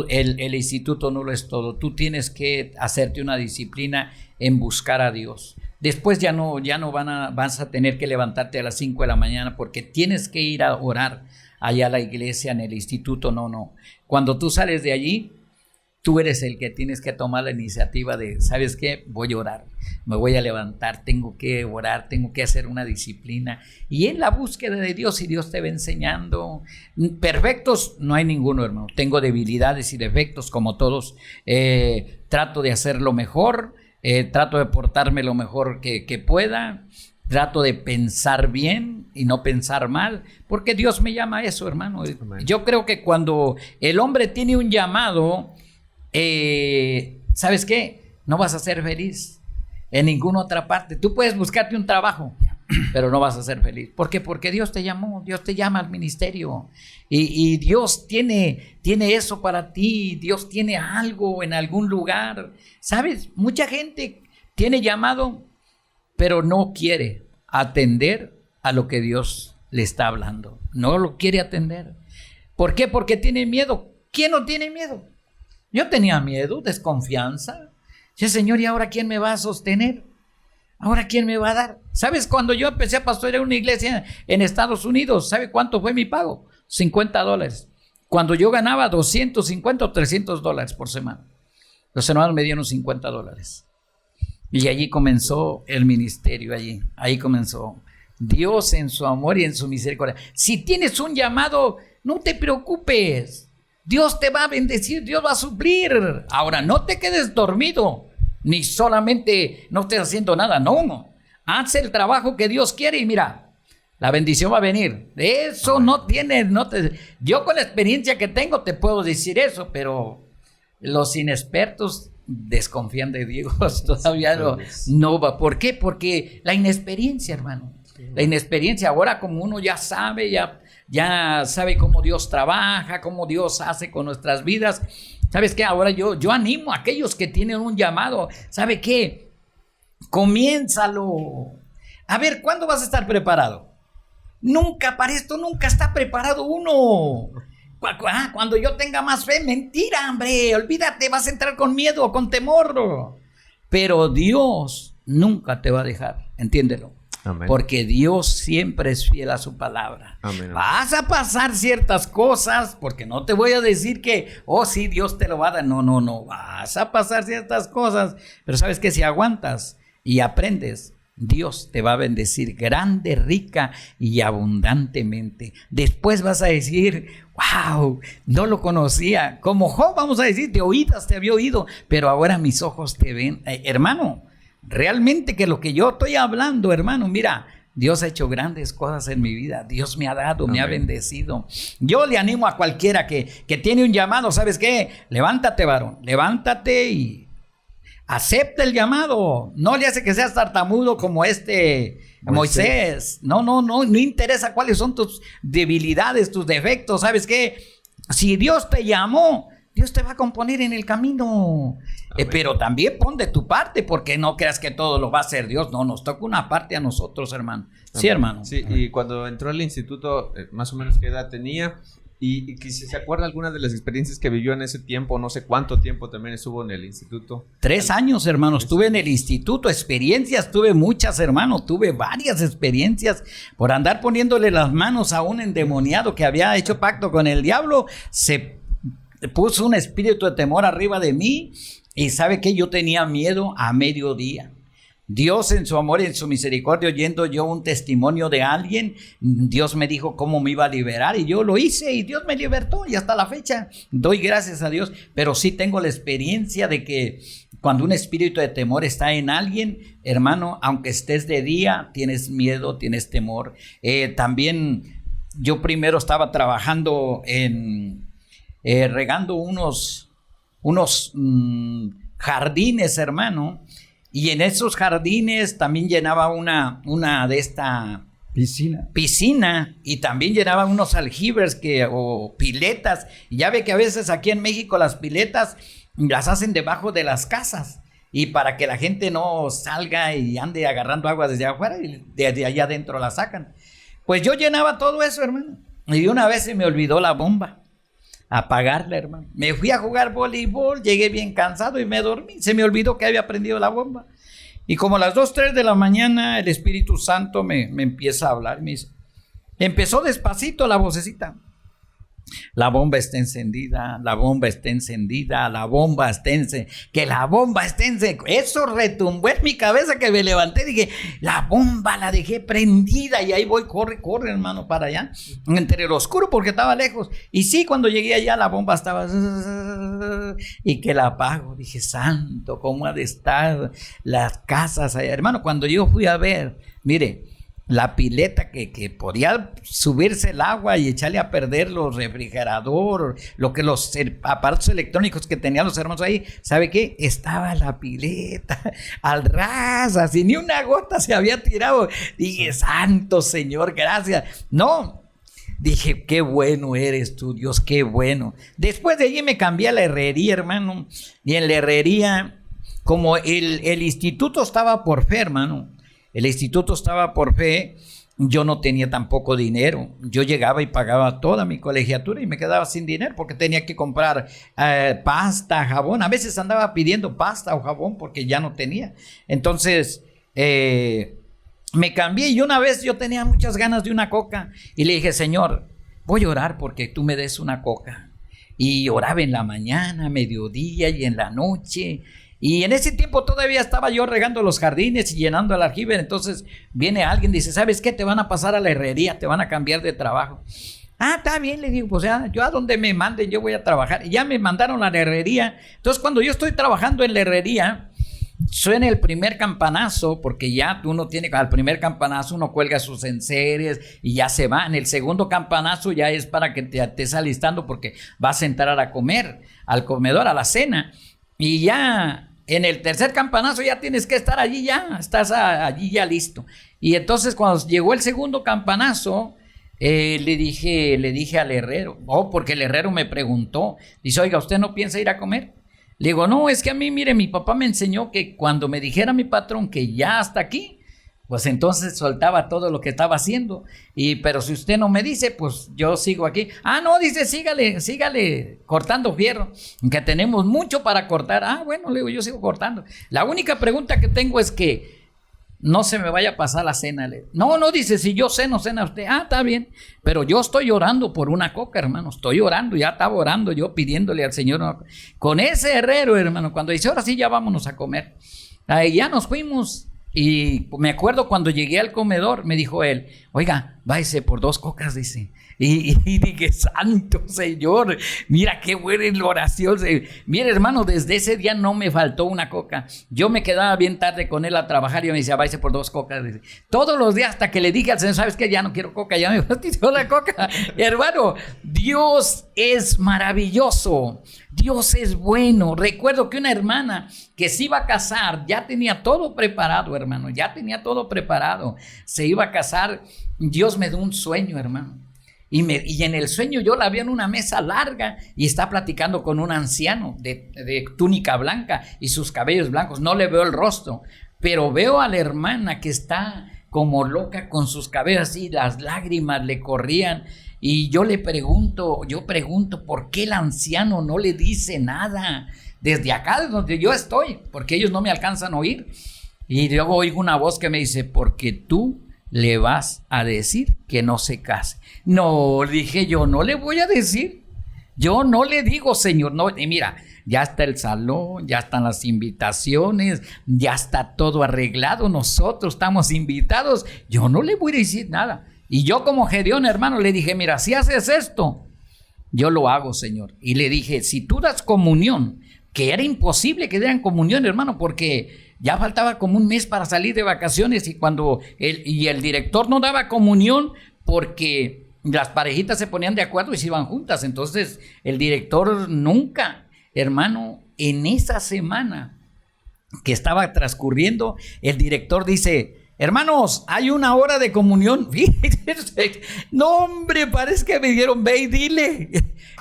S1: el instituto no lo es todo. Tú tienes que hacerte una disciplina en buscar a Dios. Después ya no vas a tener que levantarte a las 5 de la mañana porque tienes que ir a orar allá a la iglesia, en el instituto, no. Cuando tú sales de allí, tú eres el que tienes que tomar la iniciativa de, ¿sabes qué? Voy a orar, me voy a levantar, tengo que orar, tengo que hacer una disciplina. Y en la búsqueda de Dios, y Dios te va enseñando. Perfectos no hay ninguno, hermano. Tengo debilidades y defectos como todos. Trato de hacer lo mejor, trato de portarme lo mejor que pueda. Trato de pensar bien y no pensar mal, porque Dios me llama a eso, hermano. Amén. Yo creo que cuando el hombre tiene un llamado, ¿sabes qué? No vas a ser feliz en ninguna otra parte. Tú puedes buscarte un trabajo, pero no vas a ser feliz. ¿Por qué? Porque Dios te llamó, Dios te llama al ministerio. Y Dios tiene eso para ti, Dios tiene algo en algún lugar. ¿Sabes? Mucha gente tiene llamado, pero no quiere atender a lo que Dios le está hablando. No lo quiere atender. ¿Por qué? Porque tiene miedo. ¿Quién no tiene miedo? Yo tenía miedo, desconfianza. Sí, Señor, ¿y ahora quién me va a sostener? ¿Ahora quién me va a dar? ¿Sabes? Cuando yo empecé a pastorear una iglesia en Estados Unidos, ¿sabe cuánto fue mi pago? $50. Cuando yo ganaba $250 o $300 por semana. Los hermanos me dieron $50. Y allí comenzó el ministerio, ahí comenzó. Dios en su amor y en su misericordia. Si tienes un llamado, no te preocupes. Dios te va a bendecir, Dios va a suplir. Ahora, no te quedes dormido, ni solamente no estés haciendo nada, no. Haz el trabajo que Dios quiere y mira, la bendición va a venir. Eso yo con la experiencia que tengo te puedo decir eso, pero los inexpertos desconfían de Dios, todavía no va. ¿Por qué? Porque la inexperiencia, hermano. La inexperiencia, ahora como uno ya sabe, ya sabe cómo Dios trabaja, cómo Dios hace con nuestras vidas. ¿Sabes qué? Ahora yo animo a aquellos que tienen un llamado. ¿Sabe qué? Comiénzalo. A ver, ¿cuándo vas a estar preparado? Nunca, para esto nunca está preparado uno. Cuando yo tenga más fe, mentira, hombre, olvídate, vas a entrar con miedo o con temor. Pero Dios nunca te va a dejar, entiéndelo. Amén. Porque Dios siempre es fiel a su palabra. Amén. Vas a pasar ciertas cosas, porque no te voy a decir que, sí, Dios te lo va a dar. No, vas a pasar ciertas cosas, pero sabes que si aguantas y aprendes, Dios te va a bendecir grande, rica y abundantemente. Después vas a decir, wow, no lo conocía. Como Job, vamos a decir, de oídas te había oído, pero ahora mis ojos te ven. Hermano, realmente que lo que yo estoy hablando, hermano, mira, Dios ha hecho grandes cosas en mi vida. Dios me ha dado, amén, me ha bendecido. Yo le animo a cualquiera que tiene un llamado, ¿sabes qué? Levántate, varón, levántate y acepta el llamado. No le hace que seas tartamudo como Moisés. No interesa cuáles son tus debilidades, tus defectos. ¿Sabes qué? Si Dios te llamó, Dios te va a componer en el camino. Pero también pon de tu parte, porque no creas que todo lo va a hacer Dios. No, nos toca una parte a nosotros, hermano. Sí, hermano.
S3: Sí, y cuando entró al instituto, más o menos qué edad tenía, y que si se acuerda alguna de las experiencias que vivió en ese tiempo, no sé cuánto tiempo también estuvo en el instituto.
S1: 3 años, hermano, estuve en el instituto. Experiencias, tuve muchas, hermano. Tuve varias experiencias por andar poniéndole las manos a un endemoniado que había hecho pacto con el diablo. Se puso un espíritu de temor arriba de mí, y sabe que yo tenía miedo a mediodía. Dios en su amor y en su misericordia, oyendo yo un testimonio de alguien, Dios me dijo cómo me iba a liberar, y yo lo hice y Dios me libertó, y hasta la fecha doy gracias a Dios. Pero sí tengo la experiencia de que cuando un espíritu de temor está en alguien, hermano, aunque estés de día, tienes miedo, tienes temor. También yo primero estaba trabajando regando unos jardines, hermano. Y en esos jardines también llenaba una de esta piscina, y también llenaba unos aljibres o piletas. Y ya ve que a veces aquí en México las piletas las hacen debajo de las casas, y para que la gente no salga y ande agarrando agua desde afuera, y desde allá adentro la sacan. Pues yo llenaba todo eso, hermano, y una vez se me olvidó la bomba. Apagarla, hermano. Me fui a jugar voleibol, llegué bien cansado y me dormí. Se me olvidó que había prendido la bomba. Y como a las 2, 3 de la mañana, el Espíritu Santo me empieza a hablar. Me dice, empezó despacito la vocecita. La bomba está encendida, la bomba está encendida, la bomba está encendida, que la bomba está encendida. Eso retumbó en mi cabeza, que me levanté y dije, la bomba la dejé prendida, y ahí voy, corre, hermano, para allá, entre el oscuro porque estaba lejos. Y sí, cuando llegué allá la bomba estaba, y que la apago. Dije, santo, ¿cómo ha de estar las casas allá? Hermano, cuando yo fui a ver, mire, la pileta que podía subirse el agua y echarle a perder los refrigeradores, los aparatos electrónicos que tenían los hermanos ahí, ¿sabe qué? Estaba la pileta al ras, así ni una gota se había tirado. Dije, santo Señor, gracias. No, dije, qué bueno eres tú, Dios, qué bueno. Después de allí me cambié a la herrería, hermano, y en la herrería, como el instituto estaba por fe, hermano, el instituto estaba por fe, yo no tenía tampoco dinero. Yo llegaba y pagaba toda mi colegiatura y me quedaba sin dinero porque tenía que comprar pasta, jabón. A veces andaba pidiendo pasta o jabón porque ya no tenía. Entonces me cambié, y una vez yo tenía muchas ganas de una coca y le dije, Señor, voy a orar porque tú me des una coca. Y oraba en la mañana, mediodía y en la noche. Y en ese tiempo todavía estaba yo regando los jardines y llenando el aljibe. Entonces viene alguien y dice, ¿sabes qué? Te van a pasar a la herrería, te van a cambiar de trabajo. Ah, está bien, le digo, pues ya, yo a donde me manden yo voy a trabajar. Y ya me mandaron a la herrería. Entonces cuando yo estoy trabajando en la herrería, suena el primer campanazo, porque ya uno tiene, al primer campanazo uno cuelga sus enseres y ya se va. En el segundo campanazo ya es para que te estés alistando porque vas a entrar a comer, al comedor, a la cena. Y ya en el tercer campanazo ya tienes que estar allí, ya estás allí ya listo. Y entonces cuando llegó el segundo campanazo, le dije al herrero, porque el herrero me preguntó, dice, oiga, ¿usted no piensa ir a comer? Le digo, no, es que a mí, mire, mi papá me enseñó que cuando me dijera mi patrón que ya hasta aquí, pues entonces soltaba todo lo que estaba haciendo. Pero si usted no me dice, pues yo sigo aquí. Ah, no, dice, sígale cortando fierro, que tenemos mucho para cortar. Ah, bueno, le digo, yo sigo cortando. La única pregunta que tengo es que no se me vaya a pasar la cena. No, dice, si yo ceno, cena usted. Ah, está bien, pero yo estoy orando por una coca, hermano. Estoy orando, ya estaba orando yo pidiéndole al Señor. Con ese herrero, hermano, cuando dice, ahora sí, ya vámonos a comer. Ahí ya nos fuimos. Y me acuerdo cuando llegué al comedor, me dijo él, oiga, váyase por 2 cocas, dice. Y dije, santo Señor, mira qué buena es la oración. Mira, hermano, desde ese día no me faltó una coca. Yo me quedaba bien tarde con él a trabajar y me decía, váyase por 2 cocas. Dice. Todos los días, hasta que le dije al Señor, ¿sabes qué? Ya no quiero coca, ya me fastidió la coca. Hermano, Dios es maravilloso. Dios es bueno. Recuerdo que una hermana que se iba a casar, ya tenía todo preparado, hermano, ya tenía todo preparado. Se iba a casar. Dios me dio un sueño, hermano. Y en el sueño yo la vi en una mesa larga y está platicando con un anciano de túnica blanca y sus cabellos blancos. No le veo el rostro, pero veo a la hermana que está como loca con sus cabellos así, las lágrimas le corrían. Y yo pregunto, ¿por qué el anciano no le dice nada? Desde acá, donde yo estoy, porque ellos no me alcanzan a oír. Y luego oigo una voz que me dice, porque tú le vas a decir que no se case. No, dije yo, no le voy a decir. Yo no le digo, señor, no. Y mira, ya está el salón, ya están las invitaciones, ya está todo arreglado, nosotros estamos invitados. Yo no le voy a decir nada. Y yo como Gedeón, hermano, le dije, mira, si haces esto, yo lo hago, señor. Y le dije, si tú das comunión, que era imposible que dieran comunión, hermano, porque ya faltaba como un mes para salir de vacaciones y cuando el director no daba comunión porque las parejitas se ponían de acuerdo y se iban juntas. Entonces el director nunca, hermano, en esa semana que estaba transcurriendo, el director dice, hermanos, hay 1 hora de comunión. No, hombre, parece que me dijeron, ve y dile.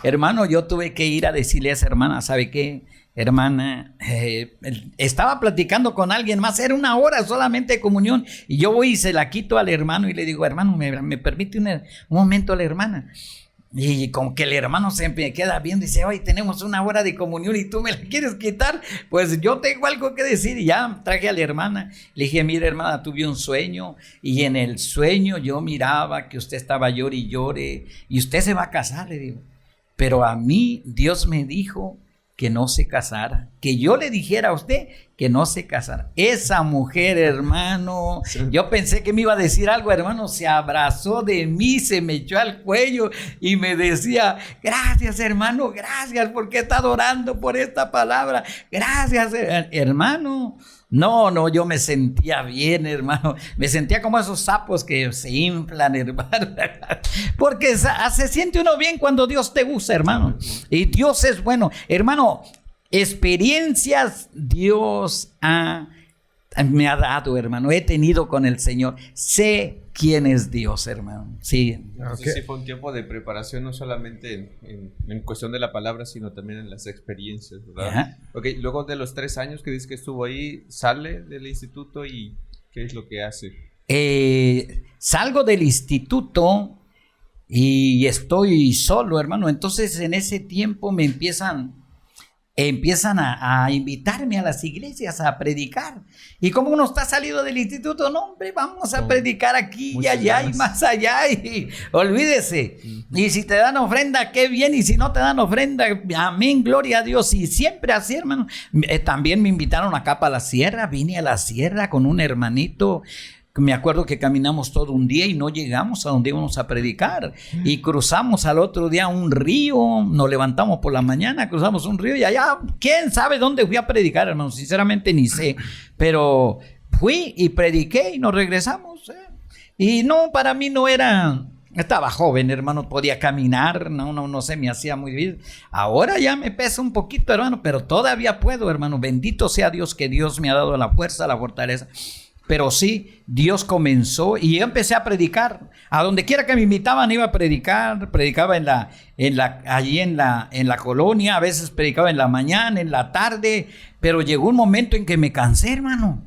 S1: Hermano, yo tuve que ir a decirle a esa hermana, ¿sabe qué? Hermana, estaba platicando con alguien más, era 1 hora solamente de comunión, y yo voy y se la quito al hermano y le digo, hermano, ¿me permite un momento a la hermana? Y como que el hermano se me queda viendo y dice, hoy tenemos 1 hora de comunión y tú me la quieres quitar, pues yo tengo algo que decir. Y ya traje a la hermana, le dije, mire hermana, tuve un sueño y en el sueño yo miraba que usted estaba llore y llore y usted se va a casar, le digo, pero a mí Dios me dijo que no se casara, que yo le dijera a usted que no se casara. Esa mujer, hermano, yo pensé que me iba a decir algo, hermano, se abrazó de mí, se me echó al cuello y me decía, gracias hermano, gracias porque está orando por esta palabra, gracias hermano. No, yo me sentía bien, hermano. Me sentía como esos sapos que se inflan, hermano. Porque se siente uno bien cuando Dios te usa, hermano. Y Dios es bueno. Hermano, experiencias Dios me ha dado, hermano. He tenido con el Señor. Sé quién es Dios, hermano. Sí.
S3: Entonces sí fue un tiempo de preparación, no solamente en cuestión de la palabra, sino también en las experiencias, ¿verdad? Ajá. Ok, luego de los 3 años que dices que estuvo ahí, sale del instituto y ¿qué es lo que hace?
S1: Salgo del instituto y estoy solo, hermano. Entonces en ese tiempo me empiezan a invitarme a las iglesias a predicar. Y como uno está salido del instituto, no, hombre, vamos a predicar aquí y allá y más allá. Y olvídese. Y si te dan ofrenda, qué bien. Y si no te dan ofrenda, amén, gloria a Dios. Y siempre así, hermano. También me invitaron acá para la sierra. Vine a la sierra con un hermanito. Me acuerdo que caminamos todo un día y no llegamos a donde íbamos a predicar y cruzamos al otro día un río, nos levantamos por la mañana, cruzamos un río y allá, quién sabe dónde fui a predicar, hermano, sinceramente ni sé, pero fui y prediqué y nos regresamos, y no, para mí no era, estaba joven, hermano, podía caminar, no se me hacía muy bien, ahora ya me pesa un poquito, hermano, pero todavía puedo, hermano, bendito sea Dios que Dios me ha dado la fuerza, la fortaleza. Pero sí, Dios comenzó y yo empecé a predicar. A donde quiera que me invitaban iba a predicar. Predicaba allí en la colonia. A veces predicaba en la mañana, en la tarde. Pero llegó un momento en que me cansé, hermano.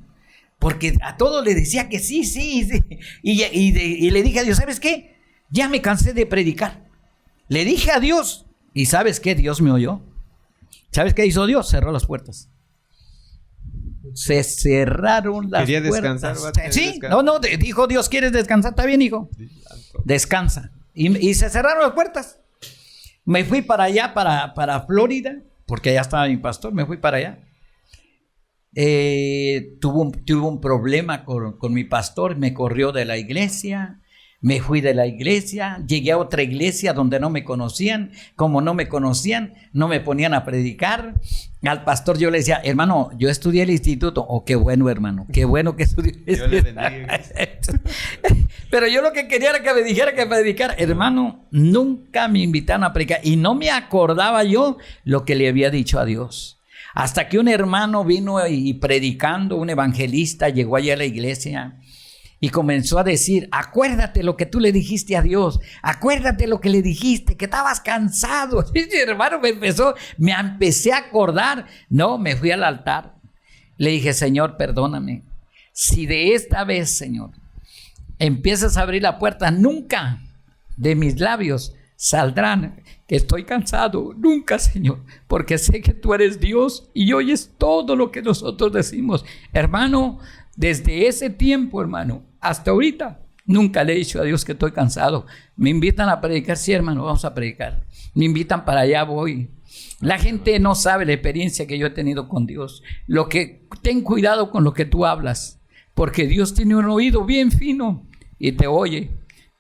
S1: Porque a todos le decía que sí. Y le dije a Dios, ¿sabes qué? Ya me cansé de predicar. Le dije a Dios. ¿Y sabes qué? Dios me oyó. ¿Sabes qué hizo Dios? Cerró las puertas. Se cerraron las
S3: Quería
S1: puertas.
S3: Descansar,
S1: sí, no, dijo Dios, ¿quieres descansar? Está bien, hijo. Descansa. Y se cerraron las puertas. Me fui para allá, para Florida, porque allá estaba mi pastor, me fui para allá. Tuvo un problema con mi pastor, me corrió de la iglesia. Me fui de la iglesia, llegué a otra iglesia donde no me conocían. Como no me conocían, no me ponían a predicar. Al pastor yo le decía, hermano, yo estudié el instituto. Oh, qué bueno, hermano, qué bueno que estudié. Pero yo lo que quería era que me dijera que predicar. Hermano, nunca me invitaron a predicar y no me acordaba yo lo que le había dicho a Dios. Hasta que un hermano vino y predicando, un evangelista, llegó allá a la iglesia. Y comenzó a decir, acuérdate lo que tú le dijiste a Dios, acuérdate lo que le dijiste, que estabas cansado. Y mi hermano me empecé a acordar. No, me fui al altar. Le dije, Señor, perdóname. Si de esta vez, Señor, empiezas a abrir la puerta, nunca de mis labios saldrán que estoy cansado. Nunca, Señor, porque sé que tú eres Dios y oyes todo lo que nosotros decimos. Hermano, desde ese tiempo, hermano, hasta ahorita, nunca le he dicho a Dios que estoy cansado. Me invitan a predicar, sí, hermano, vamos a predicar. Me invitan para allá, voy. La gente no sabe la experiencia que yo he tenido con Dios. Ten cuidado con lo que tú hablas, porque Dios tiene un oído bien fino y te oye.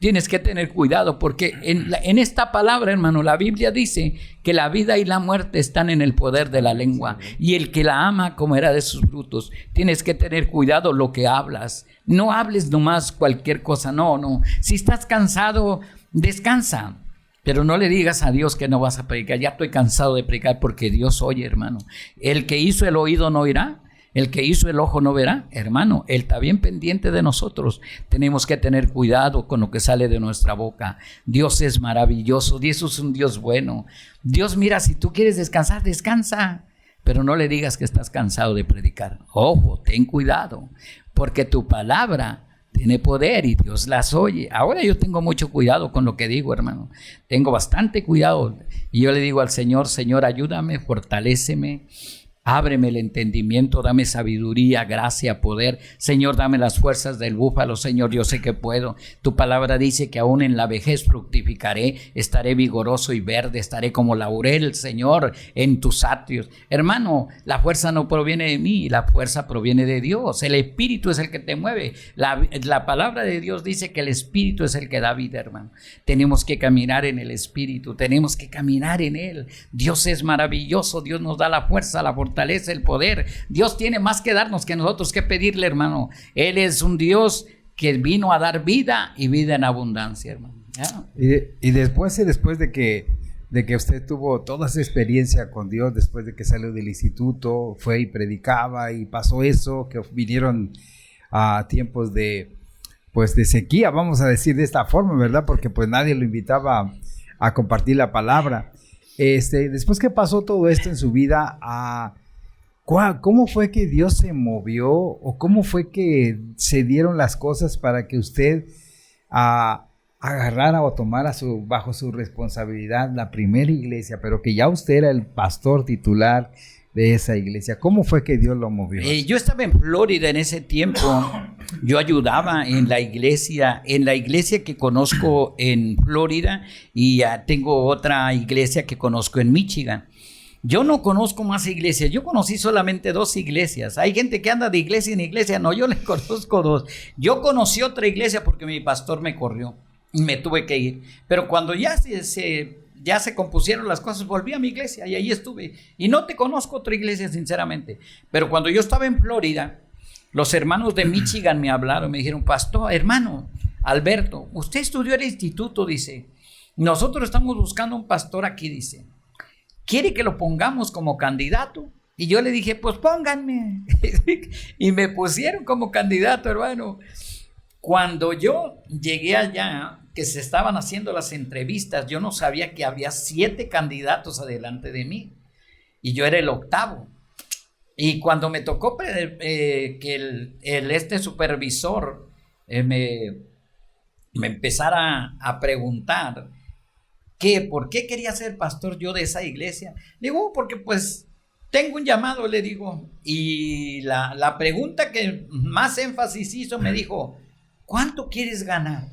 S1: Tienes que tener cuidado, porque en esta palabra, hermano, la Biblia dice que la vida y la muerte están en el poder de la lengua, y el que la ama comerá de sus frutos. Tienes que tener cuidado lo que hablas. No hables nomás cualquier cosa, no. Si estás cansado, descansa, pero no le digas a Dios que no vas a predicar. Ya estoy cansado de predicar, porque Dios oye, hermano. El que hizo el oído no oirá. El que hizo el ojo no verá, hermano. Él está bien pendiente de nosotros. Tenemos que tener cuidado con lo que sale de nuestra boca. Dios es maravilloso. Dios es un Dios bueno. Dios, mira, si tú quieres descansar, descansa. Pero no le digas que estás cansado de predicar. Ojo, ten cuidado, porque tu palabra tiene poder y Dios las oye. Ahora yo tengo mucho cuidado con lo que digo, hermano. Tengo bastante cuidado. Y yo le digo al Señor, Señor, ayúdame, fortaléceme. Ábreme el entendimiento, dame sabiduría, gracia, poder. Señor, dame las fuerzas del búfalo. Señor, yo sé que puedo. Tu palabra dice que aún en la vejez fructificaré, estaré vigoroso y verde, estaré como laurel, Señor, en tus atrios. Hermano, la fuerza no proviene de mí, la fuerza proviene de Dios. El Espíritu es el que te mueve. La palabra de Dios dice que el Espíritu es el que da vida, hermano. Tenemos que caminar en el Espíritu, tenemos que caminar en Él. Dios es maravilloso, Dios nos da la fuerza, la fortaleza, el poder. Dios tiene más que darnos que nosotros que pedirle, hermano. Él es un Dios que vino a dar vida y vida en abundancia, hermano. ¿Ya?
S2: Y después de que usted tuvo toda esa experiencia con Dios, después de que salió del instituto, fue y predicaba y pasó eso, que vinieron a tiempos de sequía, vamos a decir de esta forma, ¿verdad? Porque pues nadie lo invitaba a compartir la palabra. Después que pasó todo esto en su vida, ¿cómo fue que Dios se movió o cómo fue que se dieron las cosas para que usted agarrara o tomara bajo su responsabilidad la primera iglesia, pero que ya usted era el pastor titular de esa iglesia? ¿Cómo fue que Dios lo movió?
S1: Yo estaba en Florida en ese tiempo. Yo ayudaba en la iglesia que conozco en Florida, y tengo otra iglesia que conozco en Michigan. Yo no conozco más iglesias, yo conocí solamente 2 iglesias. Hay gente que anda de iglesia en iglesia, no, yo le conozco 2. Yo conocí otra iglesia porque mi pastor me corrió y me tuve que ir. Pero cuando ya se compusieron las cosas, volví a mi iglesia y ahí estuve. Y no te conozco otra iglesia, sinceramente. Pero cuando yo estaba en Florida, los hermanos de Michigan me hablaron, me dijeron, pastor, hermano Alberto, usted estudió en el instituto, dice. Nosotros estamos buscando un pastor aquí, dice. ¿Quiere que lo pongamos como candidato? Y yo le dije, pues pónganme. Y me pusieron como candidato, hermano. Cuando yo llegué allá, que se estaban haciendo las entrevistas, yo no sabía que había 7 candidatos adelante de mí. Y yo era el 8º. Y cuando me tocó que el supervisor me empezara a preguntar ¿por qué quería ser pastor yo de esa iglesia? Le digo, porque pues tengo un llamado, le digo. Y la pregunta que más énfasis hizo, me dijo, ¿cuánto quieres ganar?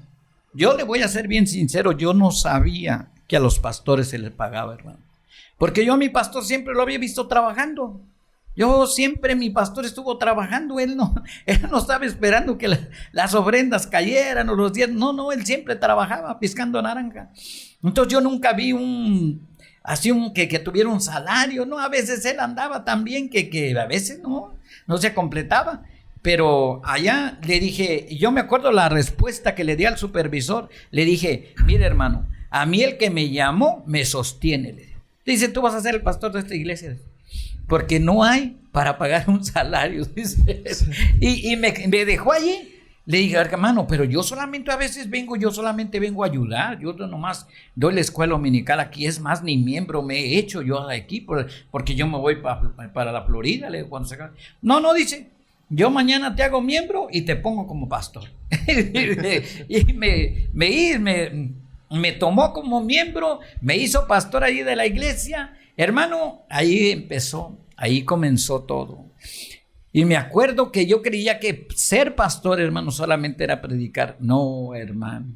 S1: Yo le voy a ser bien sincero, yo no sabía que a los pastores se les pagaba, hermano. Porque yo a mi pastor siempre lo había visto trabajando. Mi pastor estuvo trabajando, él no estaba esperando que las ofrendas cayeran o los días. No, él siempre trabajaba piscando naranja. Entonces yo nunca vi que tuviera un salario, ¿no? A veces él andaba tan bien que a veces no se completaba. Pero allá le dije, y yo me acuerdo la respuesta que le di al supervisor, le dije, mire hermano, a mí el que me llamó me sostiene. Le dice, tú vas a ser el pastor de esta iglesia, porque no hay para pagar un salario, dice. Y me dejó allí. Le dije, hermano, pero yo solamente a veces vengo, yo solamente vengo a ayudar, yo nomás doy la escuela dominical aquí, es más, ni miembro me he hecho yo aquí, porque yo me voy para la Florida, le digo, cuando se acabe. No, dice, yo mañana te hago miembro y te pongo como pastor. Y me tomó como miembro, me hizo pastor ahí de la iglesia. Hermano, ahí empezó, ahí comenzó todo. Y me acuerdo que yo creía que ser pastor, hermano, solamente era predicar. No, hermano.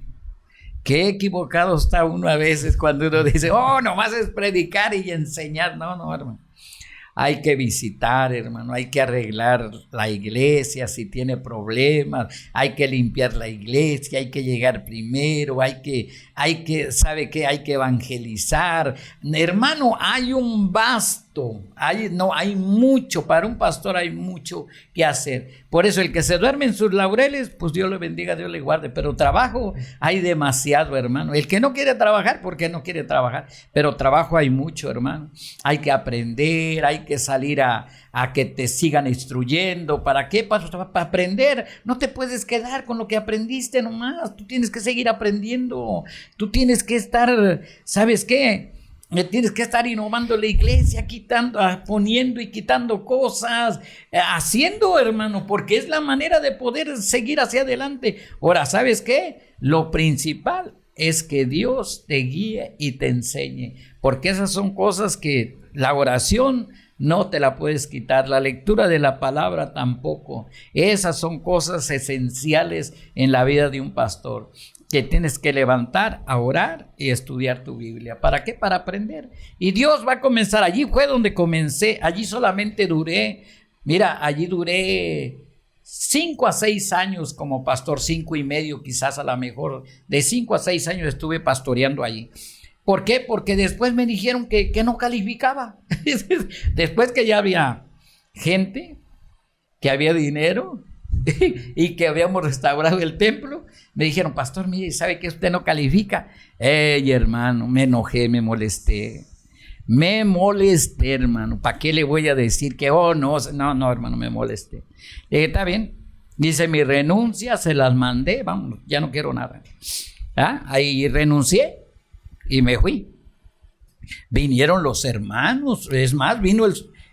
S1: Qué equivocado está uno a veces cuando uno dice, nomás es predicar y enseñar. No, hermano. Hay que visitar, hermano, hay que arreglar la iglesia si tiene problemas, hay que limpiar la iglesia, hay que llegar primero, hay que, ¿sabe qué? Hay que evangelizar. Hermano, hay un vasto, hay mucho, para un pastor hay mucho que hacer. Por eso el que se duerme en sus laureles, pues Dios le bendiga, Dios le guarde, pero trabajo hay demasiado, hermano. El que no quiere trabajar, porque no quiere trabajar, pero trabajo hay mucho, hermano. Hay que aprender, hay que salir a que te sigan instruyendo. ¿Para qué? Para aprender. No te puedes quedar con lo que aprendiste nomás. Tú tienes que seguir aprendiendo. Tú tienes que estar, ¿sabes qué? Tienes que estar innovando la iglesia, poniendo y quitando cosas, haciendo, hermano, porque es la manera de poder seguir hacia adelante. Ahora, ¿sabes qué? Lo principal es que Dios te guíe y te enseñe, porque esas son cosas que la oración no te la puedes quitar, la lectura de la palabra tampoco. Esas son cosas esenciales en la vida de un pastor, que tienes que levantar a orar y estudiar tu Biblia. ¿Para qué? Para aprender. Y Dios va a comenzar. Allí fue donde comencé. Allí solamente allí duré 5 a 6 años como pastor, 5 y medio quizás a lo mejor. De 5 a 6 años estuve pastoreando allí. ¿Por qué? Porque después me dijeron que no calificaba. Después que ya había gente, que había dinero y que habíamos restaurado el templo, me dijeron, pastor, mire, ¿sabe que usted no califica? Hermano, me enojé, me molesté, hermano. ¿Para qué le voy a decir que, no, hermano, me molesté? Le dije, está bien. Dice, mi renuncia se las mandé, vamos, ya no quiero nada. Ahí renuncié y me fui. Vinieron los hermanos, es más, vino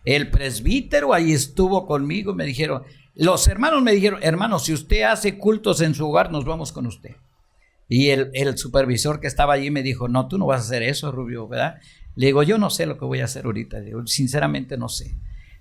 S1: el presbítero, ahí estuvo conmigo, me dijeron, los hermanos me dijeron, hermano, si usted hace cultos en su hogar, nos vamos con usted. Y el supervisor que estaba allí me dijo, no, tú no vas a hacer eso, Rubio, ¿verdad? Le digo, yo no sé lo que voy a hacer ahorita, digo, sinceramente no sé.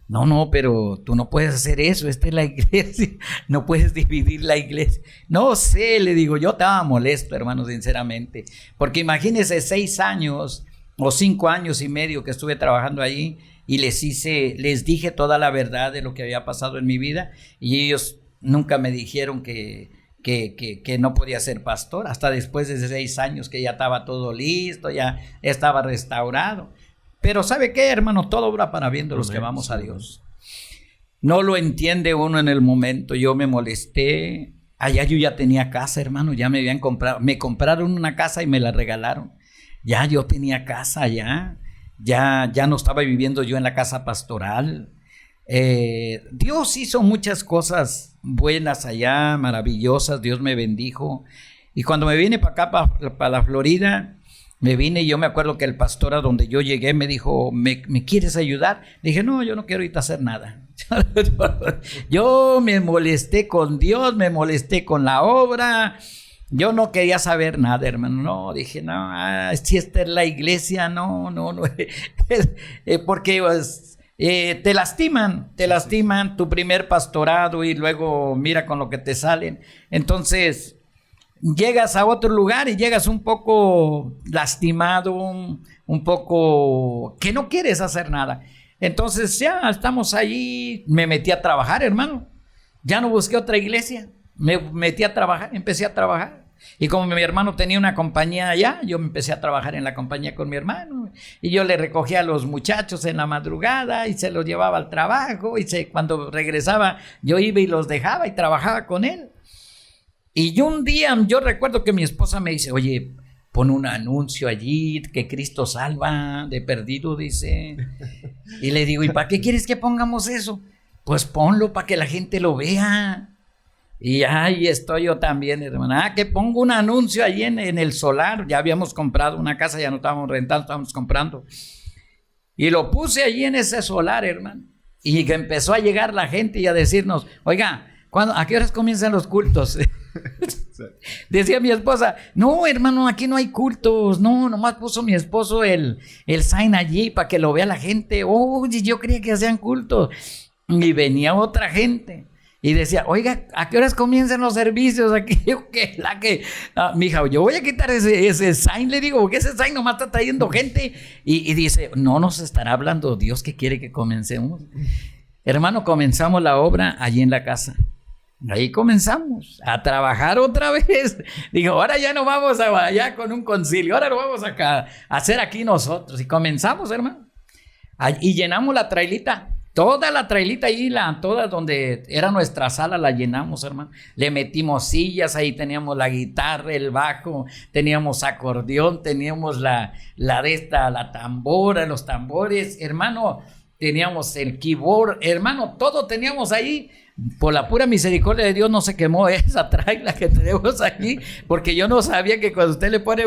S1: No, pero tú no puedes hacer eso, esta es la iglesia, no puedes dividir la iglesia. No sé, le digo, yo estaba molesto, hermano, sinceramente, porque imagínense 6 años o 5 años y medio que estuve trabajando ahí, y les dije toda la verdad de lo que había pasado en mi vida, y ellos nunca me dijeron que no podía ser pastor, hasta después de 6 años que ya estaba todo listo, ya estaba restaurado. Pero ¿sabe qué, hermano? Todo obra para bien de los que vamos a Dios. No lo entiende uno en el momento. Yo me molesté. Allá yo ya tenía casa, hermano, ya me habían comprado, me compraron una casa y me la regalaron. Ya yo tenía casa allá. Ya no estaba viviendo yo en la casa pastoral. Dios hizo muchas cosas buenas allá, maravillosas. Dios me bendijo. Y cuando me vine para acá, para la Florida, me vine y yo me acuerdo que el pastor a donde yo llegué me dijo, ¿me quieres ayudar? Le dije, no, yo no quiero ahorita hacer nada. Yo me molesté con Dios, me molesté con la obra. Yo no quería saber nada, hermano. No, dije, no, si esta es la iglesia, no. Porque te lastiman tu primer pastorado y luego mira con lo que te salen. Entonces, llegas a otro lugar y llegas un poco lastimado, un poco que no quieres hacer nada. Entonces, ya estamos allí, me metí a trabajar, hermano. Ya no busqué otra iglesia. Me metí a trabajar, empecé a trabajar. Y como mi hermano tenía una compañía allá, yo me empecé a trabajar en la compañía con mi hermano. Y yo le recogía a los muchachos en la madrugada y se los llevaba al trabajo. Y cuando regresaba, yo iba y los dejaba y trabajaba con él. Y un día yo recuerdo que mi esposa me dice, oye, pon un anuncio allí, que Cristo salva, de perdido, dice. Y le digo, ¿y para qué quieres que pongamos eso? Pues ponlo para que la gente lo vea. Y ahí estoy yo también, hermana. Que pongo un anuncio allí en el solar. Ya habíamos comprado una casa, ya no estábamos rentando, estábamos comprando. Y lo puse allí en ese solar, hermano. Y que empezó a llegar la gente y a decirnos, oiga, ¿a qué horas comienzan los cultos? Decía mi esposa, no, hermano, aquí no hay cultos. No, nomás puso mi esposo el sign allí para que lo vea la gente. Oye, yo creía que hacían cultos. Y venía otra gente y decía, oiga, ¿a qué horas comienzan los servicios aquí? Mija, yo voy a quitar ese sign, le digo, porque ese sign nomás está trayendo gente. Y dice, no nos estará hablando Dios que quiere que comencemos. Hermano, comenzamos la obra allí en la casa. Ahí comenzamos a trabajar otra vez. Digo, ahora ya no vamos allá con un concilio, ahora lo vamos a hacer aquí nosotros. Y comenzamos, hermano. Y llenamos la trailita. Toda la trailita ahí, toda donde era nuestra sala, la llenamos, hermano. Le metimos sillas, ahí teníamos la guitarra, el bajo, teníamos acordeón, teníamos la tambora, los tambores, hermano, teníamos el keyboard, hermano, todo teníamos ahí. Por la pura misericordia de Dios no se quemó esa traila que tenemos aquí, porque yo no sabía que cuando usted le pone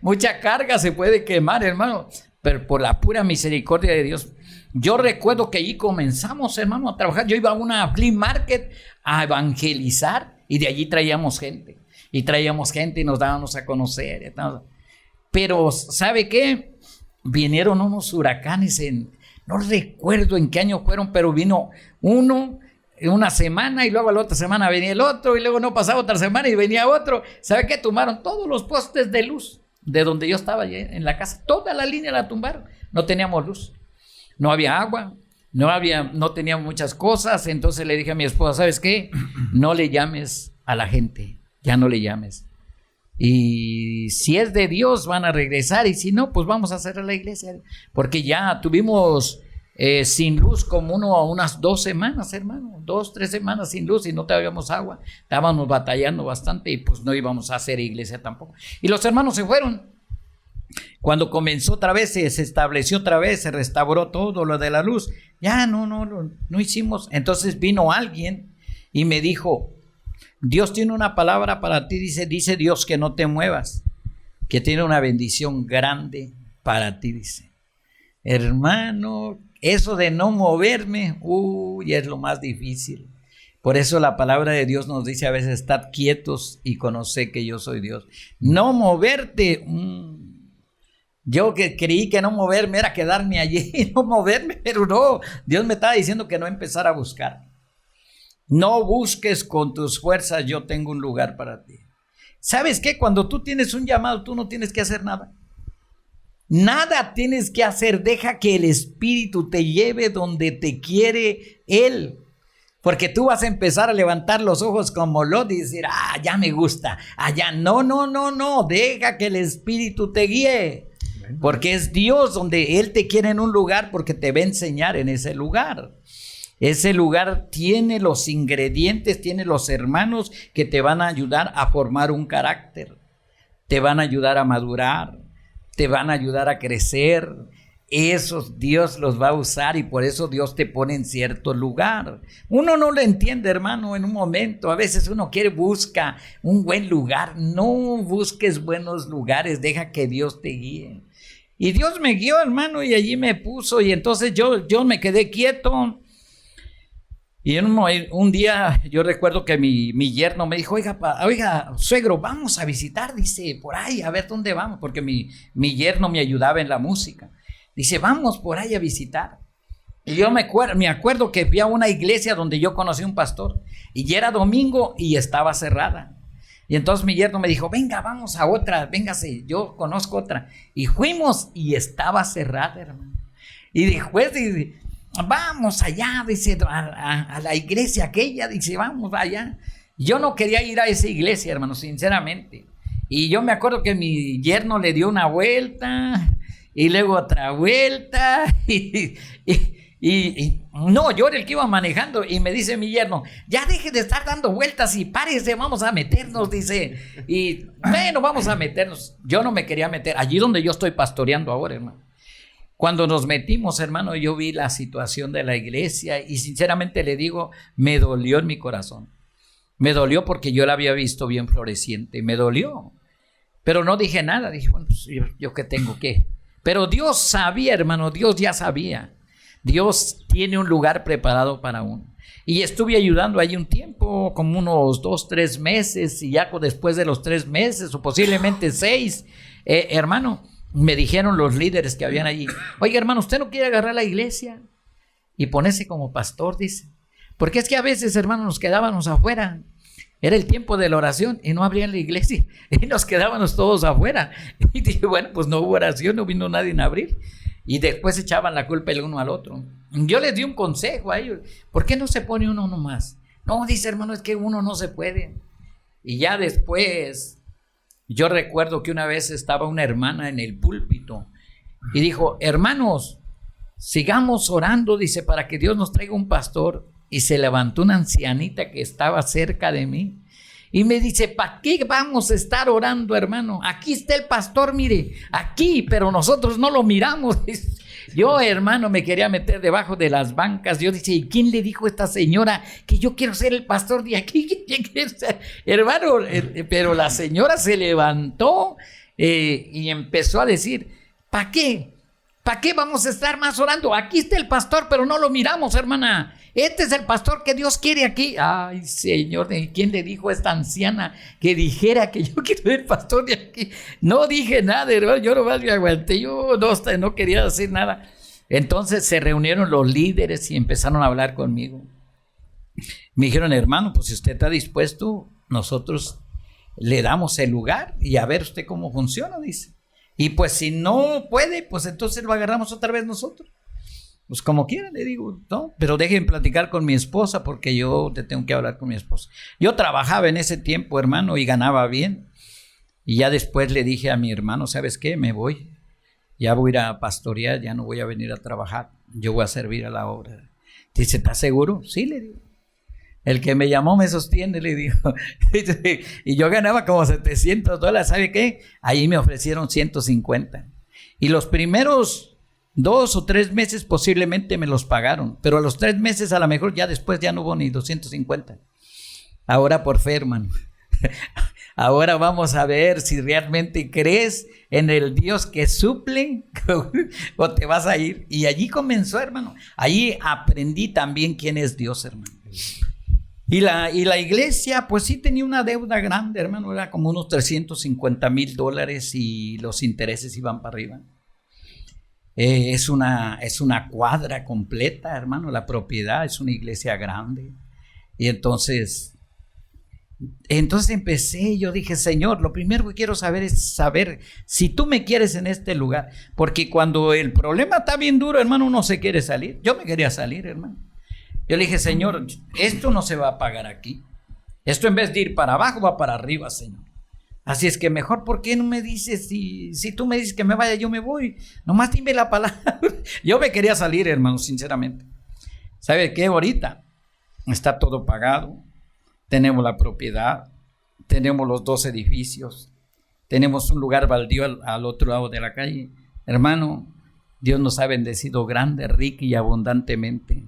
S1: mucha carga se puede quemar, hermano. Pero por la pura misericordia de Dios. Yo recuerdo que allí comenzamos, hermano, a trabajar. Yo iba a una flea market a evangelizar y de allí traíamos gente. Y nos dábamos a conocer. Pero, ¿sabe qué? Vinieron unos huracanes no recuerdo en qué año fueron, pero vino uno en una semana y luego a la otra semana venía el otro y luego no pasaba otra semana y venía otro. ¿Sabe qué? Tumbaron todos los postes de luz de donde yo estaba en la casa. Toda la línea la tumbaron. No teníamos luz. No había agua, no teníamos muchas cosas. Entonces le dije a mi esposa, ¿sabes qué? No le llames a la gente, ya no le llames. Y si es de Dios van a regresar y si no, pues vamos a cerrar la iglesia. Porque ya tuvimos sin luz como unas 2 semanas, hermano, 2, 3 semanas sin luz y no teníamos agua. Estábamos batallando bastante y pues no íbamos a hacer iglesia tampoco. Y los hermanos se fueron. Cuando comenzó otra vez, se estableció otra vez, se restauró todo lo de la luz. Ya no hicimos. Entonces vino alguien y me dijo, Dios tiene una palabra para ti, dice Dios que no te muevas, que tiene una bendición grande para ti, dice. Hermano, eso de no moverme, es lo más difícil. Por eso la palabra de Dios nos dice a veces, estad quietos y conoced que yo soy Dios. No moverte, yo que creí que no moverme era quedarme allí, no moverme, pero no, Dios me estaba diciendo que no empezara a buscar. No busques con tus fuerzas, yo tengo un lugar para ti. ¿Sabes qué? Cuando tú tienes un llamado, tú no tienes que hacer nada. Nada tienes que hacer, deja que el Espíritu te lleve donde te quiere Él. Porque tú vas a empezar a levantar los ojos como Lot y decir, ya me gusta, allá no, deja que el Espíritu te guíe. Porque es Dios donde Él te quiere en un lugar porque te va a enseñar en ese lugar. Ese lugar tiene los ingredientes, tiene los hermanos que te van a ayudar a formar un carácter, te van a ayudar a madurar, te van a ayudar a crecer. Esos Dios los va a usar y por eso Dios te pone en cierto lugar. Uno no lo entiende, hermano, en un momento. A veces uno busca un buen lugar. No busques buenos lugares, deja que Dios te guíe. Y Dios me guió, hermano, y allí me puso y entonces yo me quedé quieto. Y un día yo recuerdo que mi yerno me dijo, oiga, suegro, vamos a visitar, dice, por ahí, a ver dónde vamos, porque mi yerno me ayudaba en la música. Dice, vamos por ahí a visitar. Y yo me acuerdo que fui a una iglesia donde yo conocí a un pastor, y ya era domingo y estaba cerrada. Y entonces mi yerno me dijo, venga, vamos a otra, véngase, yo conozco otra. Y fuimos y estaba cerrada, hermano. Y después vamos allá, dice, a la iglesia aquella, dice, vamos allá. Yo no quería ir a esa iglesia, hermano, sinceramente. Y yo me acuerdo que mi yerno le dio una vuelta y luego otra vuelta y no, yo era el que iba manejando y me dice mi yerno, ya deje de estar dando vueltas y párese, vamos a meternos, dice. Y bueno, vamos a meternos. Yo no me quería meter, allí donde yo estoy pastoreando ahora, hermano. Cuando nos metimos, hermano, yo vi la situación de la iglesia y sinceramente le digo, me dolió en mi corazón. Me dolió porque yo la había visto bien floreciente, me dolió. Pero no dije nada, dije, bueno, pues yo qué tengo que. Pero Dios sabía, hermano, Dios ya sabía. Dios tiene un lugar preparado para uno. Y estuve ayudando ahí un tiempo, como unos 2, 3 meses, y ya después de los 3 meses, o posiblemente 6, hermano, me dijeron los líderes que habían allí, oiga, hermano, ¿usted no quiere agarrar la iglesia y ponerse como pastor? Dice, porque es que a veces, hermano, nos quedábamos afuera. Era el tiempo de la oración y no abrían la iglesia y nos quedábamos todos afuera. Y dije, bueno, pues no hubo oración, no vino nadie a abrir. Y después echaban la culpa el uno al otro. Yo les di un consejo a ellos. ¿Por qué no se pone uno nomás? No, dice, hermano, es que uno no se puede. Y ya después, yo recuerdo que una vez estaba una hermana en el púlpito y dijo, hermanos, sigamos orando, dice, para que Dios nos traiga un pastor. Y se levantó una ancianita que estaba cerca de mí y me dice, ¿para qué vamos a estar orando, hermano? Aquí está el pastor, mire, aquí, pero nosotros no lo miramos. Yo, hermano, me quería meter debajo de las bancas. Yo dije, ¿y quién le dijo a esta señora que yo quiero ser el pastor de aquí? Hermano, pero la señora se levantó y empezó a decir, ¿para qué? ¿Para qué vamos a estar más orando? Aquí está el pastor, pero no lo miramos, hermana. Este es el pastor que Dios quiere aquí. Ay, Señor, ¿quién le dijo a esta anciana que dijera que yo quiero ser pastor de aquí? No dije nada, hermano. Yo nomás me aguanté. Yo no quería decir nada. Entonces se reunieron los líderes y empezaron a hablar conmigo. Me dijeron, hermano, pues si usted está dispuesto, nosotros le damos el lugar y a ver usted cómo funciona, dice. Y pues si no puede, pues entonces lo agarramos otra vez nosotros. Pues como quieran, le digo, ¿no? Pero dejen platicar con mi esposa porque yo te tengo que hablar con mi esposa. Yo trabajaba en ese tiempo, hermano, y ganaba bien. Y ya después le dije a mi hermano, ¿sabes qué? Me voy. Ya voy a ir a pastorear, ya no voy a venir a trabajar. Yo voy a servir a la obra. Dice, ¿estás seguro? Sí, le digo. El que me llamó me sostiene, le digo. Y yo ganaba como $700, ¿sabe qué? Ahí me ofrecieron 150. Y los primeros 2 o 3 meses posiblemente me los pagaron, pero a los 3 meses a lo mejor ya después ya no hubo ni 250. Ahora por fe, hermano. Ahora vamos a ver si realmente crees en el Dios que suple o te vas a ir. Y allí comenzó, hermano. Allí aprendí también quién es Dios, hermano. Y la iglesia, pues sí tenía una deuda grande, hermano. Era como unos $350,000 y los intereses iban para arriba. Es una cuadra completa, hermano, la propiedad, es una iglesia grande. Y entonces empecé, yo dije, Señor, lo primero que quiero saber es saber si tú me quieres en este lugar. Porque cuando el problema está bien duro, hermano, uno se quiere salir. Yo me quería salir, hermano. Yo le dije, Señor, esto no se va a pagar aquí. Esto en vez de ir para abajo, va para arriba, Señor. Así es que mejor, ¿por qué no me dices? Si tú me dices que me vaya, yo me voy. Nomás dime la palabra. Yo me quería salir, hermano, sinceramente. ¿Sabe qué? Ahorita está todo pagado. Tenemos la propiedad. Tenemos los 2 edificios. Tenemos un lugar baldío al otro lado de la calle. Hermano, Dios nos ha bendecido grande, rica y abundantemente.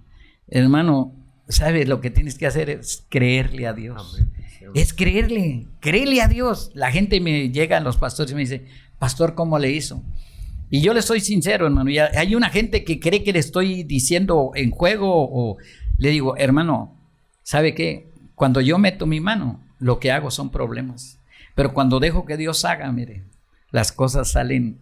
S1: Hermano, ¿sabes? Lo que tienes que hacer es creerle a Dios. Amén. Es créele a Dios. La gente me llega a los pastores y me dice, pastor, ¿cómo le hizo? Y yo le soy sincero, hermano. Y hay una gente que cree que le estoy diciendo en juego o le digo, hermano, ¿sabe qué? Cuando yo meto mi mano, lo que hago son problemas. Pero cuando dejo que Dios haga, mire, las cosas salen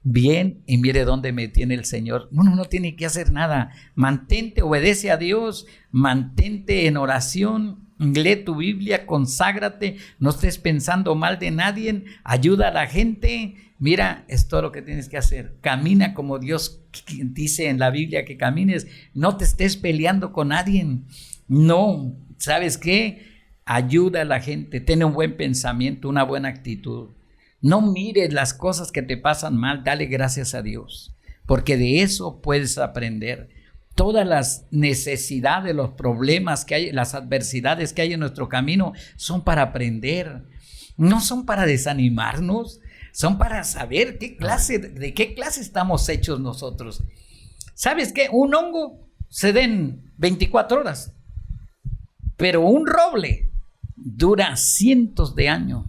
S1: bien y mire dónde me tiene el Señor. Uno no tiene que hacer nada. Mantente, obedece a Dios, mantente en oración. Lee tu Biblia, conságrate, no estés pensando mal de nadie, ayuda a la gente. Mira, es todo lo que tienes que hacer. Camina como Dios dice en la Biblia que camines. No te estés peleando con nadie. No, ¿sabes qué? Ayuda a la gente, ten un buen pensamiento, una buena actitud. No mires las cosas que te pasan mal, dale gracias a Dios, porque de eso puedes aprender. Todas las necesidades, los problemas que hay, las adversidades que hay en nuestro camino son para aprender, no son para desanimarnos, son para saber de qué clase estamos hechos nosotros. ¿Sabes qué? Un hongo se da en 24 horas, pero un roble dura cientos de años.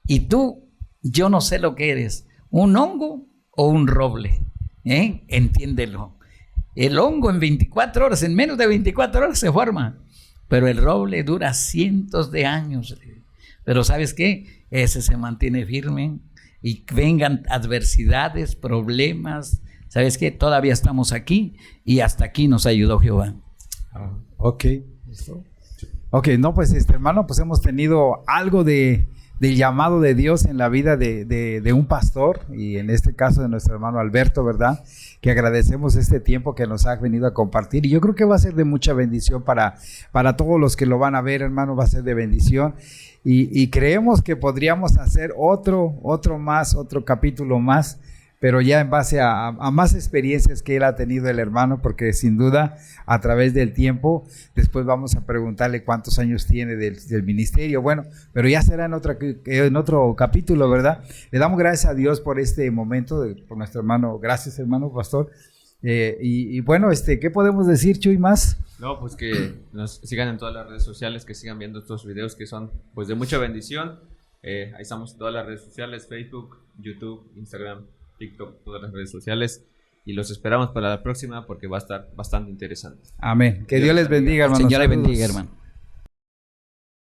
S1: Y tú, yo no sé lo que eres, un hongo o un roble, entiéndelo. El hongo en 24 horas, en menos de 24 horas se forma, pero el roble dura cientos de años. Pero ¿sabes qué? Ese se mantiene firme y vengan adversidades, problemas. ¿Sabes qué? Todavía estamos aquí y hasta aquí nos ayudó Jehová.
S2: Ok. Ok, no, pues hermano, pues hemos tenido algo del llamado de Dios en la vida de un pastor, y en este caso de nuestro hermano Alberto, ¿verdad? Que agradecemos este tiempo que nos ha venido a compartir, y yo creo que va a ser de mucha bendición para todos los que lo van a ver, hermano, va a ser de bendición, y creemos que podríamos hacer otro capítulo más, pero ya en base a más experiencias que él ha tenido, el hermano, porque sin duda a través del tiempo, después vamos a preguntarle cuántos años tiene del ministerio, bueno, pero ya será en otro capítulo, ¿verdad? Le damos gracias a Dios por este momento, por nuestro hermano. Gracias, hermano pastor. Y bueno, ¿qué podemos decir, Chuy, más?
S3: No, pues que nos sigan en todas las redes sociales, que sigan viendo estos videos que son pues de mucha bendición. Ahí estamos en todas las redes sociales, Facebook, YouTube, Instagram, TikTok, todas las redes sociales, y los esperamos para la próxima porque va a estar bastante interesante.
S2: Amén. Que Dios les bendiga, hermano.
S1: Señor les bendiga, hermano.